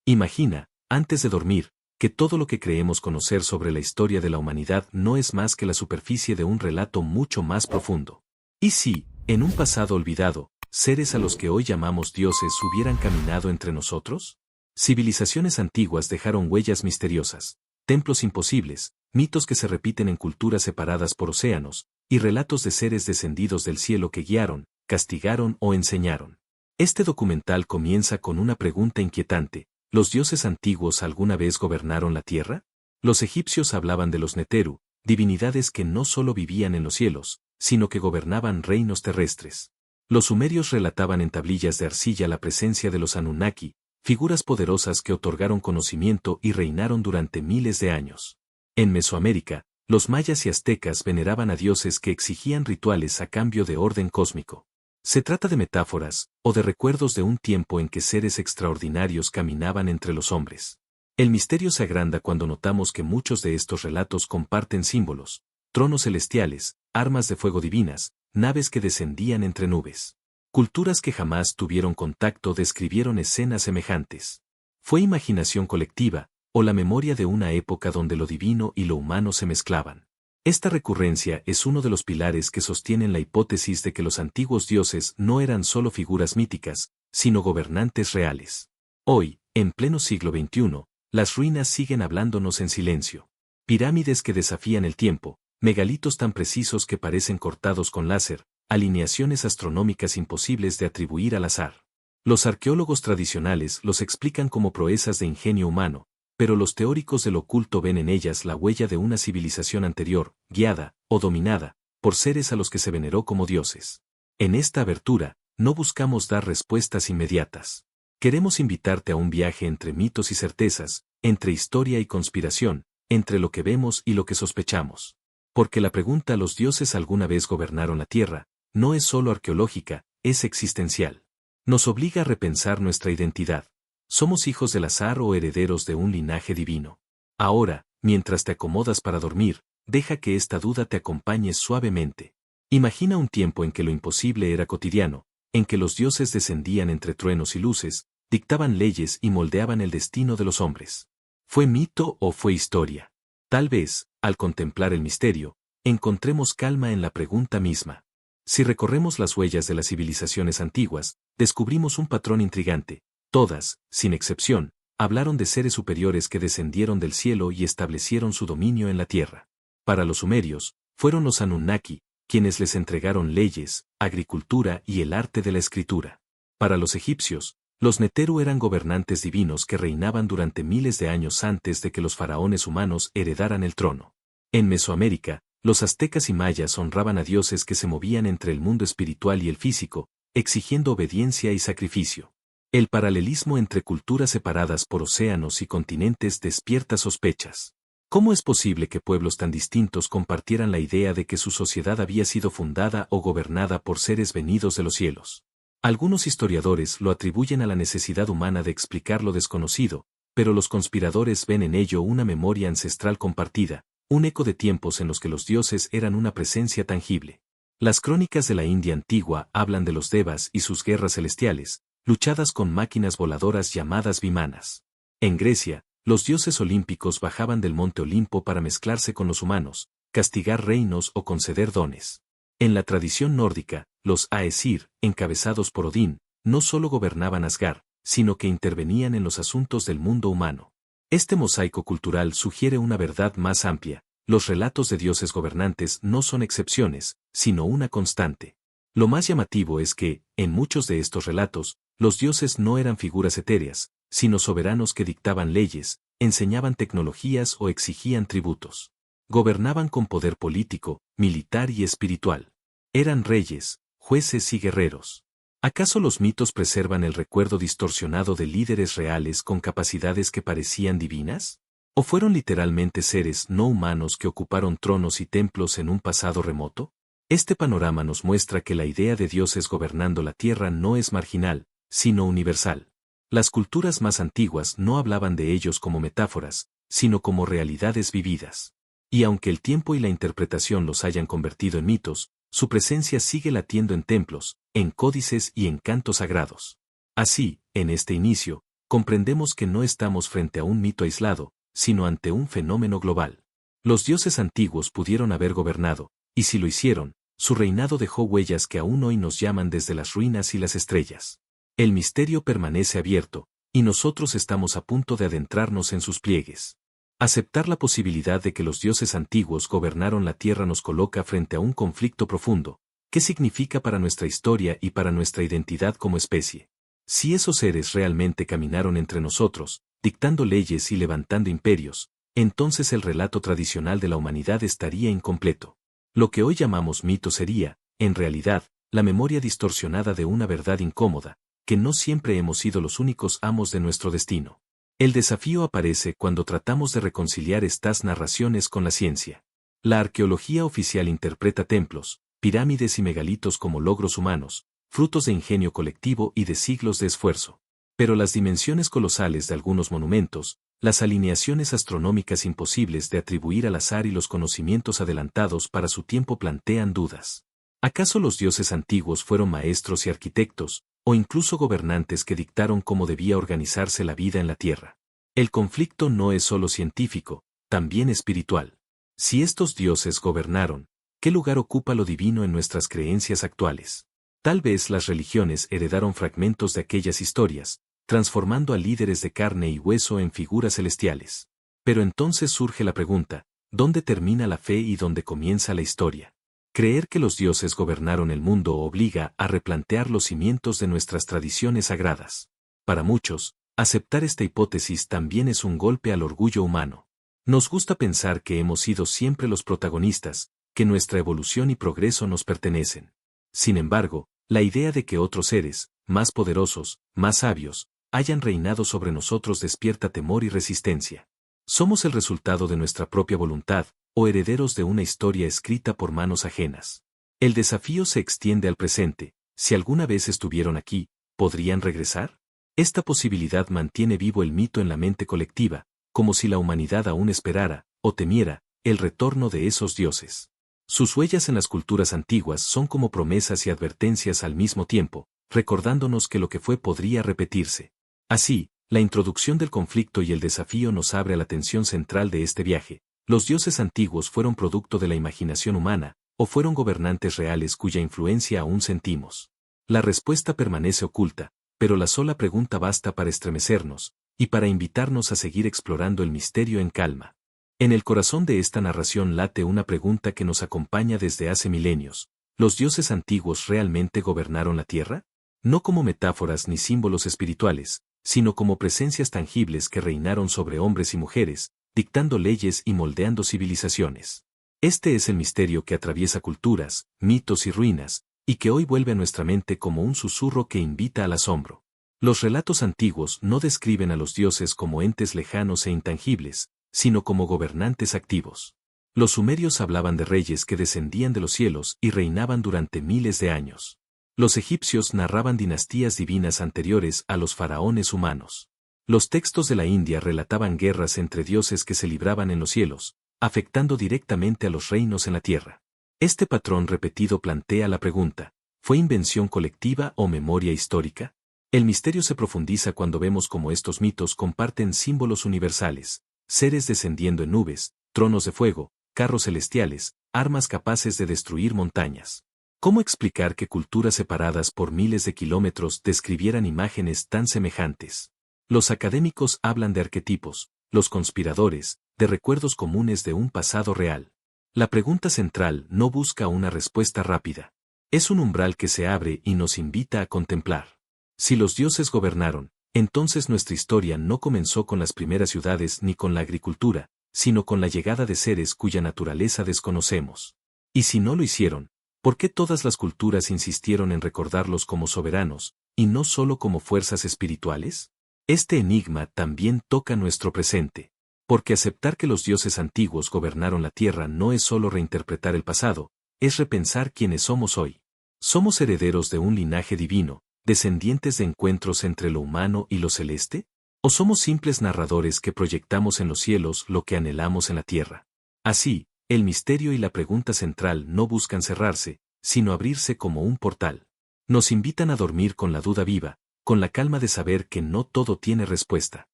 Imagina, antes de dormir, que todo lo que creemos conocer sobre la historia de la humanidad no es más que la superficie de un relato mucho más profundo. ¿Y si, en un pasado olvidado, seres a los que hoy llamamos dioses hubieran caminado entre nosotros? Civilizaciones antiguas dejaron huellas misteriosas, templos imposibles, mitos que se repiten en culturas separadas por océanos, y relatos de seres descendidos del cielo que guiaron, castigaron o enseñaron. Este documental comienza con una pregunta inquietante: ¿los dioses antiguos alguna vez gobernaron la tierra? Los egipcios hablaban de los Neteru, divinidades que no solo vivían en los cielos, sino que gobernaban reinos terrestres. Los sumerios relataban en tablillas de arcilla la presencia de los Anunnaki, figuras poderosas que otorgaron conocimiento y reinaron durante miles de años. En Mesoamérica, los mayas y aztecas veneraban a dioses que exigían rituales a cambio de orden cósmico. Se trata de metáforas, o de recuerdos de un tiempo en que seres extraordinarios caminaban entre los hombres. El misterio se agranda cuando notamos que muchos de estos relatos comparten símbolos: tronos celestiales, armas de fuego divinas, naves que descendían entre nubes. Culturas que jamás tuvieron contacto describieron escenas semejantes. ¿Fue imaginación colectiva, o la memoria de una época donde lo divino y lo humano se mezclaban? Esta recurrencia es uno de los pilares que sostienen la hipótesis de que los antiguos dioses no eran solo figuras míticas, sino gobernantes reales. Hoy, en pleno siglo XXI, las ruinas siguen hablándonos en silencio. Pirámides que desafían el tiempo, megalitos tan precisos que parecen cortados con láser, alineaciones astronómicas imposibles de atribuir al azar. Los arqueólogos tradicionales los explican como proezas de ingenio humano, pero los teóricos del oculto ven en ellas la huella de una civilización anterior, guiada, o dominada, por seres a los que se veneró como dioses. En esta abertura, no buscamos dar respuestas inmediatas. Queremos invitarte a un viaje entre mitos y certezas, entre historia y conspiración, entre lo que vemos y lo que sospechamos. Porque la pregunta ¿los dioses alguna vez gobernaron la tierra? No es solo arqueológica, es existencial. Nos obliga a repensar nuestra identidad. ¿Somos hijos del azar o herederos de un linaje divino? Ahora, mientras te acomodas para dormir, deja que esta duda te acompañe suavemente. Imagina un tiempo en que lo imposible era cotidiano, en que los dioses descendían entre truenos y luces, dictaban leyes y moldeaban el destino de los hombres. ¿Fue mito o fue historia? Tal vez, al contemplar el misterio, encontremos calma en la pregunta misma. Si recorremos las huellas de las civilizaciones antiguas, descubrimos un patrón intrigante. Todas, sin excepción, hablaron de seres superiores que descendieron del cielo y establecieron su dominio en la tierra. Para los sumerios, fueron los Anunnaki, quienes les entregaron leyes, agricultura y el arte de la escritura. Para los egipcios, los Neteru eran gobernantes divinos que reinaban durante miles de años antes de que los faraones humanos heredaran el trono. En Mesoamérica, los aztecas y mayas honraban a dioses que se movían entre el mundo espiritual y el físico, exigiendo obediencia y sacrificio. El paralelismo entre culturas separadas por océanos y continentes despierta sospechas. ¿Cómo es posible que pueblos tan distintos compartieran la idea de que su sociedad había sido fundada o gobernada por seres venidos de los cielos? Algunos historiadores lo atribuyen a la necesidad humana de explicar lo desconocido, pero los conspiradores ven en ello una memoria ancestral compartida, un eco de tiempos en los que los dioses eran una presencia tangible. Las crónicas de la India antigua hablan de los devas y sus guerras celestiales, luchadas con máquinas voladoras llamadas vimanas. En Grecia, los dioses olímpicos bajaban del monte Olimpo para mezclarse con los humanos, castigar reinos o conceder dones. En la tradición nórdica, los Aesir, encabezados por Odín, no solo gobernaban Asgard, sino que intervenían en los asuntos del mundo humano. Este mosaico cultural sugiere una verdad más amplia: los relatos de dioses gobernantes no son excepciones, sino una constante. Lo más llamativo es que, en muchos de estos relatos, los dioses no eran figuras etéreas, sino soberanos que dictaban leyes, enseñaban tecnologías o exigían tributos. Gobernaban con poder político, militar y espiritual. Eran reyes, jueces y guerreros. ¿Acaso los mitos preservan el recuerdo distorsionado de líderes reales con capacidades que parecían divinas? ¿O fueron literalmente seres no humanos que ocuparon tronos y templos en un pasado remoto? Este panorama nos muestra que la idea de dioses gobernando la tierra no es marginal, sino universal. Las culturas más antiguas no hablaban de ellos como metáforas, sino como realidades vividas. Y aunque el tiempo y la interpretación los hayan convertido en mitos, su presencia sigue latiendo en templos, en códices y en cantos sagrados. Así, en este inicio, comprendemos que no estamos frente a un mito aislado, sino ante un fenómeno global. Los dioses antiguos pudieron haber gobernado, y si lo hicieron, su reinado dejó huellas que aún hoy nos llaman desde las ruinas y las estrellas. El misterio permanece abierto, y nosotros estamos a punto de adentrarnos en sus pliegues. Aceptar la posibilidad de que los dioses antiguos gobernaron la Tierra nos coloca frente a un conflicto profundo. ¿Qué significa para nuestra historia y para nuestra identidad como especie? Si esos seres realmente caminaron entre nosotros, dictando leyes y levantando imperios, entonces el relato tradicional de la humanidad estaría incompleto. Lo que hoy llamamos mito sería, en realidad, la memoria distorsionada de una verdad incómoda, que no siempre hemos sido los únicos amos de nuestro destino. El desafío aparece cuando tratamos de reconciliar estas narraciones con la ciencia. La arqueología oficial interpreta templos, pirámides y megalitos como logros humanos, frutos de ingenio colectivo y de siglos de esfuerzo. Pero las dimensiones colosales de algunos monumentos, las alineaciones astronómicas imposibles de atribuir al azar y los conocimientos adelantados para su tiempo plantean dudas. ¿Acaso los dioses antiguos fueron maestros y arquitectos, o incluso gobernantes que dictaron cómo debía organizarse la vida en la Tierra? El conflicto no es solo científico, también espiritual. Si estos dioses gobernaron, ¿qué lugar ocupa lo divino en nuestras creencias actuales? Tal vez las religiones heredaron fragmentos de aquellas historias, transformando a líderes de carne y hueso en figuras celestiales. Pero entonces surge la pregunta, ¿dónde termina la fe y dónde comienza la historia? Creer que los dioses gobernaron el mundo obliga a replantear los cimientos de nuestras tradiciones sagradas. Para muchos, aceptar esta hipótesis también es un golpe al orgullo humano. Nos gusta pensar que hemos sido siempre los protagonistas, que nuestra evolución y progreso nos pertenecen. Sin embargo, la idea de que otros seres, más poderosos, más sabios, hayan reinado sobre nosotros despierta temor y resistencia. ¿Somos el resultado de nuestra propia voluntad, o herederos de una historia escrita por manos ajenas? El desafío se extiende al presente. Si alguna vez estuvieron aquí, ¿podrían regresar? Esta posibilidad mantiene vivo el mito en la mente colectiva, como si la humanidad aún esperara, o temiera, el retorno de esos dioses. Sus huellas en las culturas antiguas son como promesas y advertencias al mismo tiempo, recordándonos que lo que fue podría repetirse. Así, la introducción del conflicto y el desafío nos abre a la tensión central de este viaje. ¿Los dioses antiguos fueron producto de la imaginación humana, o fueron gobernantes reales cuya influencia aún sentimos? La respuesta permanece oculta, pero la sola pregunta basta para estremecernos, y para invitarnos a seguir explorando el misterio en calma. En el corazón de esta narración late una pregunta que nos acompaña desde hace milenios. ¿Los dioses antiguos realmente gobernaron la Tierra? No como metáforas ni símbolos espirituales, sino como presencias tangibles que reinaron sobre hombres y mujeres, dictando leyes y moldeando civilizaciones. Este es el misterio que atraviesa culturas, mitos y ruinas, y que hoy vuelve a nuestra mente como un susurro que invita al asombro. Los relatos antiguos no describen a los dioses como entes lejanos e intangibles, sino como gobernantes activos. Los sumerios hablaban de reyes que descendían de los cielos y reinaban durante miles de años. Los egipcios narraban dinastías divinas anteriores a los faraones humanos. Los textos de la India relataban guerras entre dioses que se libraban en los cielos, afectando directamente a los reinos en la tierra. Este patrón repetido plantea la pregunta, ¿fue invención colectiva o memoria histórica? El misterio se profundiza cuando vemos cómo estos mitos comparten símbolos universales, seres descendiendo en nubes, tronos de fuego, carros celestiales, armas capaces de destruir montañas. ¿Cómo explicar que culturas separadas por miles de kilómetros describieran imágenes tan semejantes? Los académicos hablan de arquetipos, los conspiradores, de recuerdos comunes de un pasado real. La pregunta central no busca una respuesta rápida. Es un umbral que se abre y nos invita a contemplar. Si los dioses gobernaron, entonces nuestra historia no comenzó con las primeras ciudades ni con la agricultura, sino con la llegada de seres cuya naturaleza desconocemos. Y si no lo hicieron, ¿por qué todas las culturas insistieron en recordarlos como soberanos, y no solo como fuerzas espirituales? Este enigma también toca nuestro presente. Porque aceptar que los dioses antiguos gobernaron la tierra no es solo reinterpretar el pasado, es repensar quiénes somos hoy. ¿Somos herederos de un linaje divino, descendientes de encuentros entre lo humano y lo celeste? ¿O somos simples narradores que proyectamos en los cielos lo que anhelamos en la tierra? Así, el misterio y la pregunta central no buscan cerrarse, sino abrirse como un portal. Nos invitan a dormir con la duda viva, con la calma de saber que no todo tiene respuesta.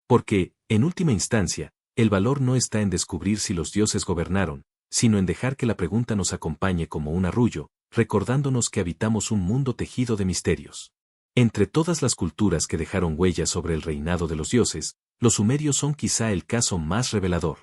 Porque, en última instancia, el valor no está en descubrir si los dioses gobernaron, sino en dejar que la pregunta nos acompañe como un arrullo, recordándonos que habitamos un mundo tejido de misterios. Entre todas las culturas que dejaron huellas sobre el reinado de los dioses, los sumerios son quizá el caso más revelador.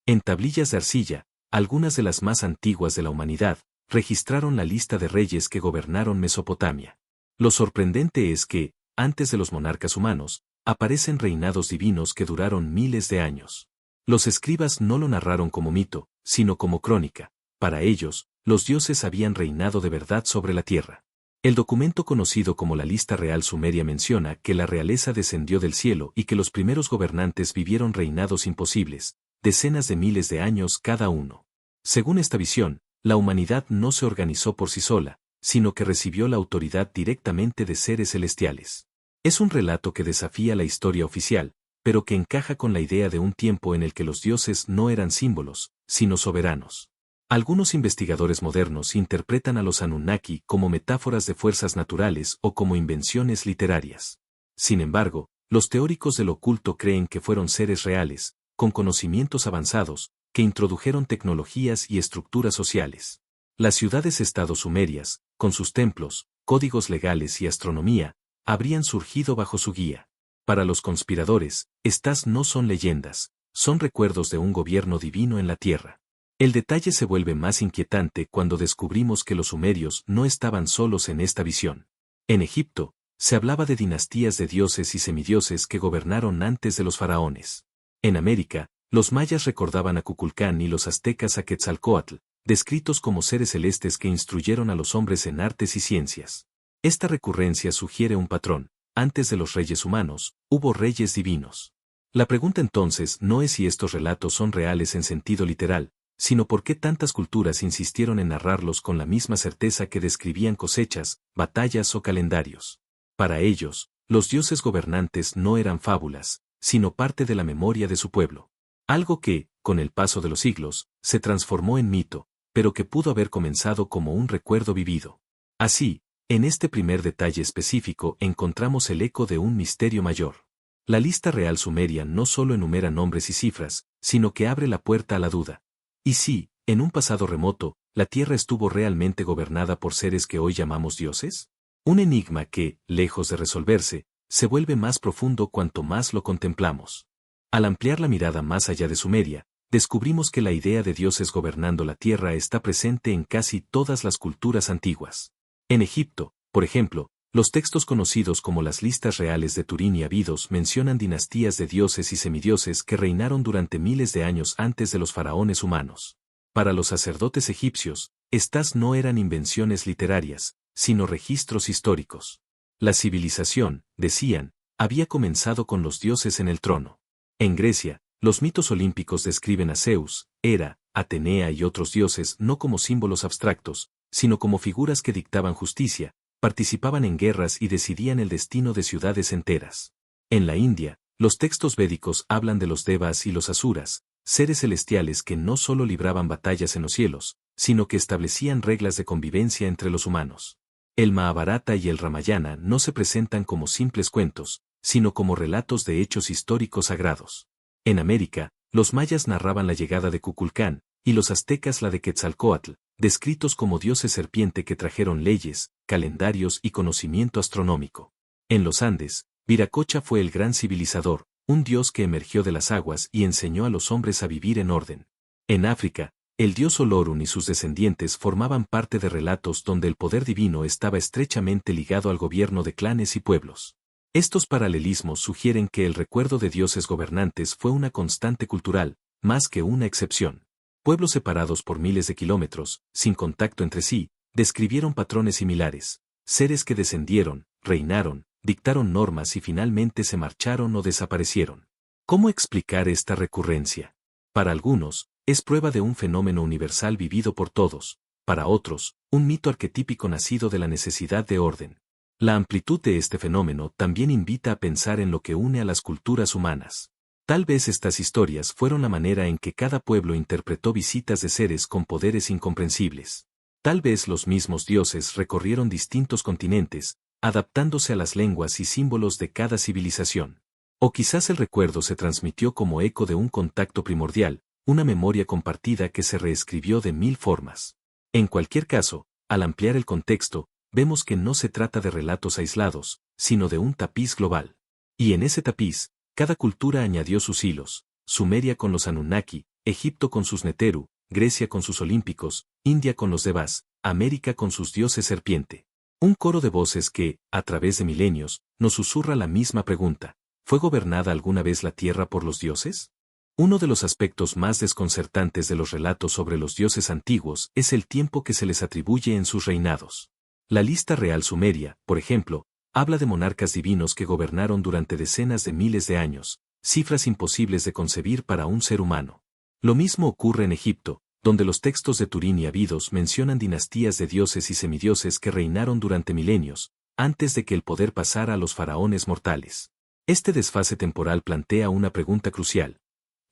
En tablillas de arcilla, algunas de las más antiguas de la humanidad, registraron la lista de reyes que gobernaron Mesopotamia. Lo sorprendente es que, antes de los monarcas humanos, aparecen reinados divinos que duraron miles de años. Los escribas no lo narraron como mito, sino como crónica. Para ellos, los dioses habían reinado de verdad sobre la tierra. El documento conocido como la Lista Real Sumeria menciona que la realeza descendió del cielo y que los primeros gobernantes vivieron reinados imposibles, decenas de miles de años cada uno. Según esta visión, la humanidad no se organizó por sí sola, sino que recibió la autoridad directamente de seres celestiales. Es un relato que desafía la historia oficial, pero que encaja con la idea de un tiempo en el que los dioses no eran símbolos, sino soberanos. Algunos investigadores modernos interpretan a los Anunnaki como metáforas de fuerzas naturales o como invenciones literarias. Sin embargo, los teóricos del oculto creen que fueron seres reales, con conocimientos avanzados, que introdujeron tecnologías y estructuras sociales. Las ciudades-estado sumerias, con sus templos, códigos legales y astronomía, habrían surgido bajo su guía. Para los conspiradores, estas no son leyendas, son recuerdos de un gobierno divino en la tierra. El detalle se vuelve más inquietante cuando descubrimos que los sumerios no estaban solos en esta visión. En Egipto, se hablaba de dinastías de dioses y semidioses que gobernaron antes de los faraones. En América, los mayas recordaban a Cuculcán y los aztecas a Quetzalcóatl, descritos como seres celestes que instruyeron a los hombres en artes y ciencias. Esta recurrencia sugiere un patrón: antes de los reyes humanos, hubo reyes divinos. La pregunta entonces no es si estos relatos son reales en sentido literal, sino por qué tantas culturas insistieron en narrarlos con la misma certeza que describían cosechas, batallas o calendarios. Para ellos, los dioses gobernantes no eran fábulas, sino parte de la memoria de su pueblo. Algo que, con el paso de los siglos, se transformó en mito, pero que pudo haber comenzado como un recuerdo vivido. Así, en este primer detalle específico encontramos el eco de un misterio mayor. La Lista Real Sumeria no solo enumera nombres y cifras, sino que abre la puerta a la duda. ¿Y si, en un pasado remoto, la Tierra estuvo realmente gobernada por seres que hoy llamamos dioses? Un enigma que, lejos de resolverse, se vuelve más profundo cuanto más lo contemplamos. Al ampliar la mirada más allá de Sumeria, descubrimos que la idea de dioses gobernando la Tierra está presente en casi todas las culturas antiguas. En Egipto, por ejemplo, los textos conocidos como las listas reales de Turín y Abidos mencionan dinastías de dioses y semidioses que reinaron durante miles de años antes de los faraones humanos. Para los sacerdotes egipcios, estas no eran invenciones literarias, sino registros históricos. La civilización, decían, había comenzado con los dioses en el trono. En Grecia, los mitos olímpicos describen a Zeus, Hera, Atenea y otros dioses no como símbolos abstractos, sino como figuras que dictaban justicia, participaban en guerras y decidían el destino de ciudades enteras. En la India, los textos védicos hablan de los devas y los asuras, seres celestiales que no solo libraban batallas en los cielos, sino que establecían reglas de convivencia entre los humanos. El Mahabharata y el Ramayana no se presentan como simples cuentos, sino como relatos de hechos históricos sagrados. En América, los mayas narraban la llegada de Cuculcán, y los aztecas la de Quetzalcóatl, descritos como dioses serpiente que trajeron leyes, calendarios y conocimiento astronómico. En los Andes, Viracocha fue el gran civilizador, un dios que emergió de las aguas y enseñó a los hombres a vivir en orden. En África, el dios Olorun y sus descendientes formaban parte de relatos donde el poder divino estaba estrechamente ligado al gobierno de clanes y pueblos. Estos paralelismos sugieren que el recuerdo de dioses gobernantes fue una constante cultural, más que una excepción. Pueblos separados por miles de kilómetros, sin contacto entre sí, describieron patrones similares, seres que descendieron, reinaron, dictaron normas y finalmente se marcharon o desaparecieron. ¿Cómo explicar esta recurrencia? Para algunos, es prueba de un fenómeno universal vivido por todos, para otros, un mito arquetípico nacido de la necesidad de orden. La amplitud de este fenómeno también invita a pensar en lo que une a las culturas humanas. Tal vez estas historias fueron la manera en que cada pueblo interpretó visitas de seres con poderes incomprensibles. Tal vez los mismos dioses recorrieron distintos continentes, adaptándose a las lenguas y símbolos de cada civilización. O quizás el recuerdo se transmitió como eco de un contacto primordial, una memoria compartida que se reescribió de mil formas. En cualquier caso, al ampliar el contexto, vemos que no se trata de relatos aislados, sino de un tapiz global. Y en ese tapiz, cada cultura añadió sus hilos, Sumeria con los Anunnaki, Egipto con sus Neteru, Grecia con sus olímpicos, India con los Devas, América con sus dioses serpiente. Un coro de voces que, a través de milenios, nos susurra la misma pregunta: ¿fue gobernada alguna vez la tierra por los dioses? Uno de los aspectos más desconcertantes de los relatos sobre los dioses antiguos es el tiempo que se les atribuye en sus reinados. La lista real sumeria, por ejemplo, habla de monarcas divinos que gobernaron durante decenas de miles de años, cifras imposibles de concebir para un ser humano. Lo mismo ocurre en Egipto, donde los textos de Turín y Abidos mencionan dinastías de dioses y semidioses que reinaron durante milenios, antes de que el poder pasara a los faraones mortales. Este desfase temporal plantea una pregunta crucial.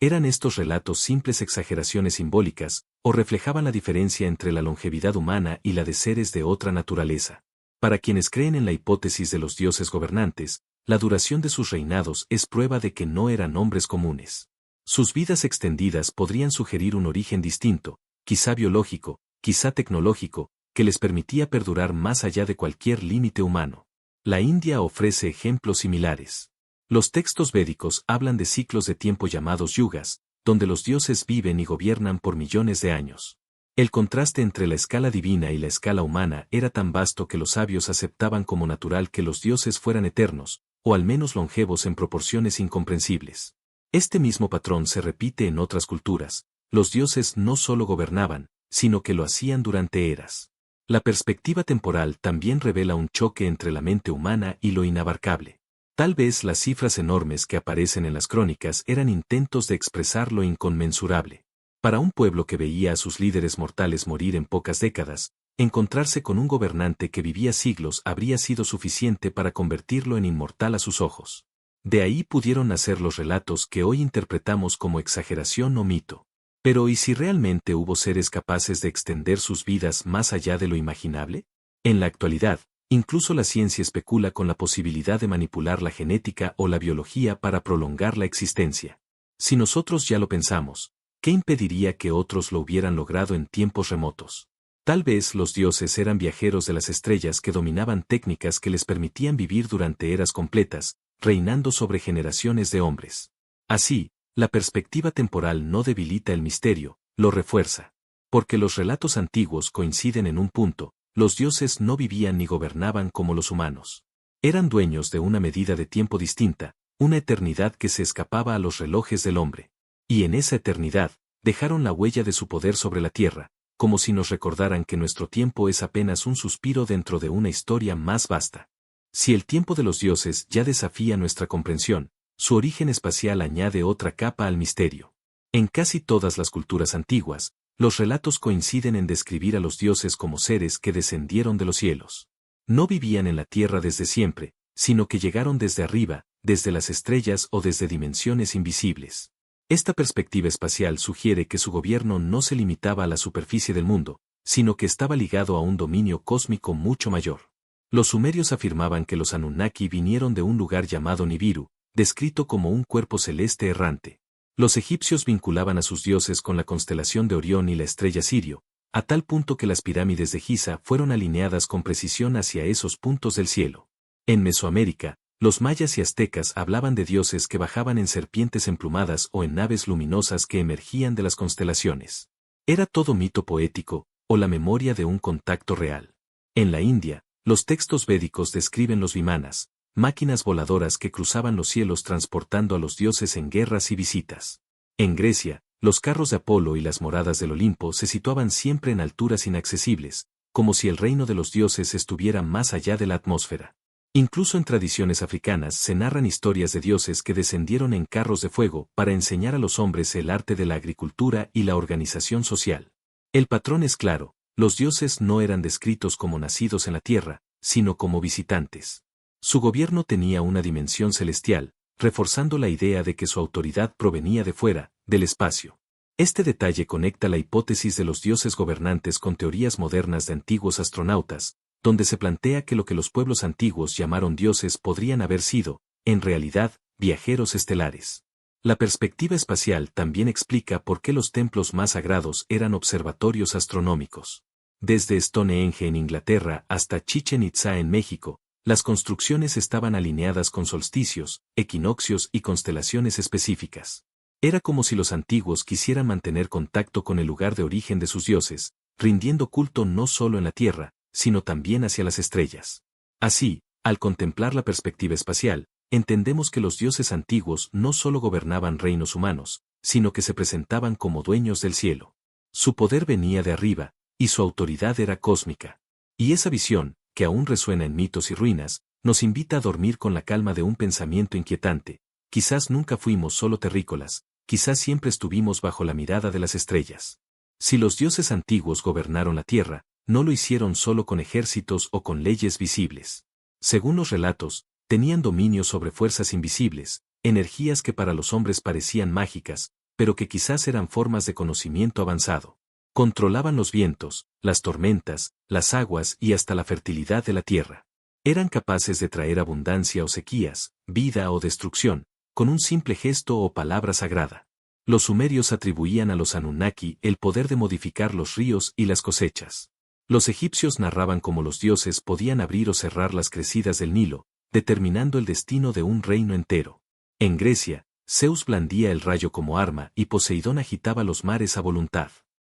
¿Eran estos relatos simples exageraciones simbólicas, o reflejaban la diferencia entre la longevidad humana y la de seres de otra naturaleza? Para quienes creen en la hipótesis de los dioses gobernantes, la duración de sus reinados es prueba de que no eran hombres comunes. Sus vidas extendidas podrían sugerir un origen distinto, quizá biológico, quizá tecnológico, que les permitía perdurar más allá de cualquier límite humano. La India ofrece ejemplos similares. Los textos védicos hablan de ciclos de tiempo llamados yugas, donde los dioses viven y gobiernan por millones de años. El contraste entre la escala divina y la escala humana era tan vasto que los sabios aceptaban como natural que los dioses fueran eternos, o al menos longevos en proporciones incomprensibles. Este mismo patrón se repite en otras culturas. Los dioses no solo gobernaban, sino que lo hacían durante eras. La perspectiva temporal también revela un choque entre la mente humana y lo inabarcable. Tal vez las cifras enormes que aparecen en las crónicas eran intentos de expresar lo inconmensurable. Para un pueblo que veía a sus líderes mortales morir en pocas décadas, encontrarse con un gobernante que vivía siglos habría sido suficiente para convertirlo en inmortal a sus ojos. De ahí pudieron nacer los relatos que hoy interpretamos como exageración o mito. Pero ¿y si realmente hubo seres capaces de extender sus vidas más allá de lo imaginable? En la actualidad, incluso la ciencia especula con la posibilidad de manipular la genética o la biología para prolongar la existencia. Si nosotros ya lo pensamos, ¿qué impediría que otros lo hubieran logrado en tiempos remotos? Tal vez los dioses eran viajeros de las estrellas que dominaban técnicas que les permitían vivir durante eras completas, reinando sobre generaciones de hombres. Así, la perspectiva temporal no debilita el misterio, lo refuerza. Porque los relatos antiguos coinciden en un punto: los dioses no vivían ni gobernaban como los humanos. Eran dueños de una medida de tiempo distinta, una eternidad que se escapaba a los relojes del hombre. Y en esa eternidad, dejaron la huella de su poder sobre la tierra, como si nos recordaran que nuestro tiempo es apenas un suspiro dentro de una historia más vasta. Si el tiempo de los dioses ya desafía nuestra comprensión, su origen espacial añade otra capa al misterio. En casi todas las culturas antiguas, los relatos coinciden en describir a los dioses como seres que descendieron de los cielos. No vivían en la tierra desde siempre, sino que llegaron desde arriba, desde las estrellas o desde dimensiones invisibles. Esta perspectiva espacial sugiere que su gobierno no se limitaba a la superficie del mundo, sino que estaba ligado a un dominio cósmico mucho mayor. Los sumerios afirmaban que los Anunnaki vinieron de un lugar llamado Nibiru, descrito como un cuerpo celeste errante. Los egipcios vinculaban a sus dioses con la constelación de Orión y la estrella Sirio, a tal punto que las pirámides de Giza fueron alineadas con precisión hacia esos puntos del cielo. En Mesoamérica, los mayas y aztecas hablaban de dioses que bajaban en serpientes emplumadas o en naves luminosas que emergían de las constelaciones. ¿Era todo mito poético, o la memoria de un contacto real? En la India, los textos védicos describen los vimanas, máquinas voladoras que cruzaban los cielos transportando a los dioses en guerras y visitas. En Grecia, los carros de Apolo y las moradas del Olimpo se situaban siempre en alturas inaccesibles, como si el reino de los dioses estuviera más allá de la atmósfera. Incluso en tradiciones africanas se narran historias de dioses que descendieron en carros de fuego para enseñar a los hombres el arte de la agricultura y la organización social. El patrón es claro: los dioses no eran descritos como nacidos en la tierra, sino como visitantes. Su gobierno tenía una dimensión celestial, reforzando la idea de que su autoridad provenía de fuera, del espacio. Este detalle conecta la hipótesis de los dioses gobernantes con teorías modernas de antiguos astronautas, donde se plantea que lo que los pueblos antiguos llamaron dioses podrían haber sido, en realidad, viajeros estelares. La perspectiva espacial también explica por qué los templos más sagrados eran observatorios astronómicos. Desde Stonehenge en Inglaterra hasta Chichén Itzá en México, las construcciones estaban alineadas con solsticios, equinoccios y constelaciones específicas. Era como si los antiguos quisieran mantener contacto con el lugar de origen de sus dioses, rindiendo culto no solo en la Tierra, sino también hacia las estrellas. Así, al contemplar la perspectiva espacial, entendemos que los dioses antiguos no solo gobernaban reinos humanos, sino que se presentaban como dueños del cielo. Su poder venía de arriba, y su autoridad era cósmica. Y esa visión, que aún resuena en mitos y ruinas, nos invita a dormir con la calma de un pensamiento inquietante. Quizás nunca fuimos solo terrícolas, quizás siempre estuvimos bajo la mirada de las estrellas. Si los dioses antiguos gobernaron la tierra, no lo hicieron solo con ejércitos o con leyes visibles. Según los relatos, tenían dominio sobre fuerzas invisibles, energías que para los hombres parecían mágicas, pero que quizás eran formas de conocimiento avanzado. Controlaban los vientos, las tormentas, las aguas y hasta la fertilidad de la tierra. Eran capaces de traer abundancia o sequías, vida o destrucción, con un simple gesto o palabra sagrada. Los sumerios atribuían a los Anunnaki el poder de modificar los ríos y las cosechas. Los egipcios narraban cómo los dioses podían abrir o cerrar las crecidas del Nilo, determinando el destino de un reino entero. En Grecia, Zeus blandía el rayo como arma y Poseidón agitaba los mares a voluntad.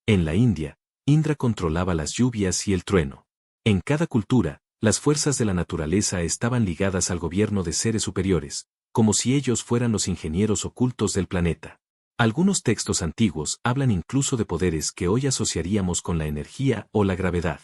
En la India, Indra controlaba las lluvias y el trueno. En cada cultura, las fuerzas de la naturaleza estaban ligadas al gobierno de seres superiores, como si ellos fueran los ingenieros ocultos del planeta. Algunos textos antiguos hablan incluso de poderes que hoy asociaríamos con la energía o la gravedad.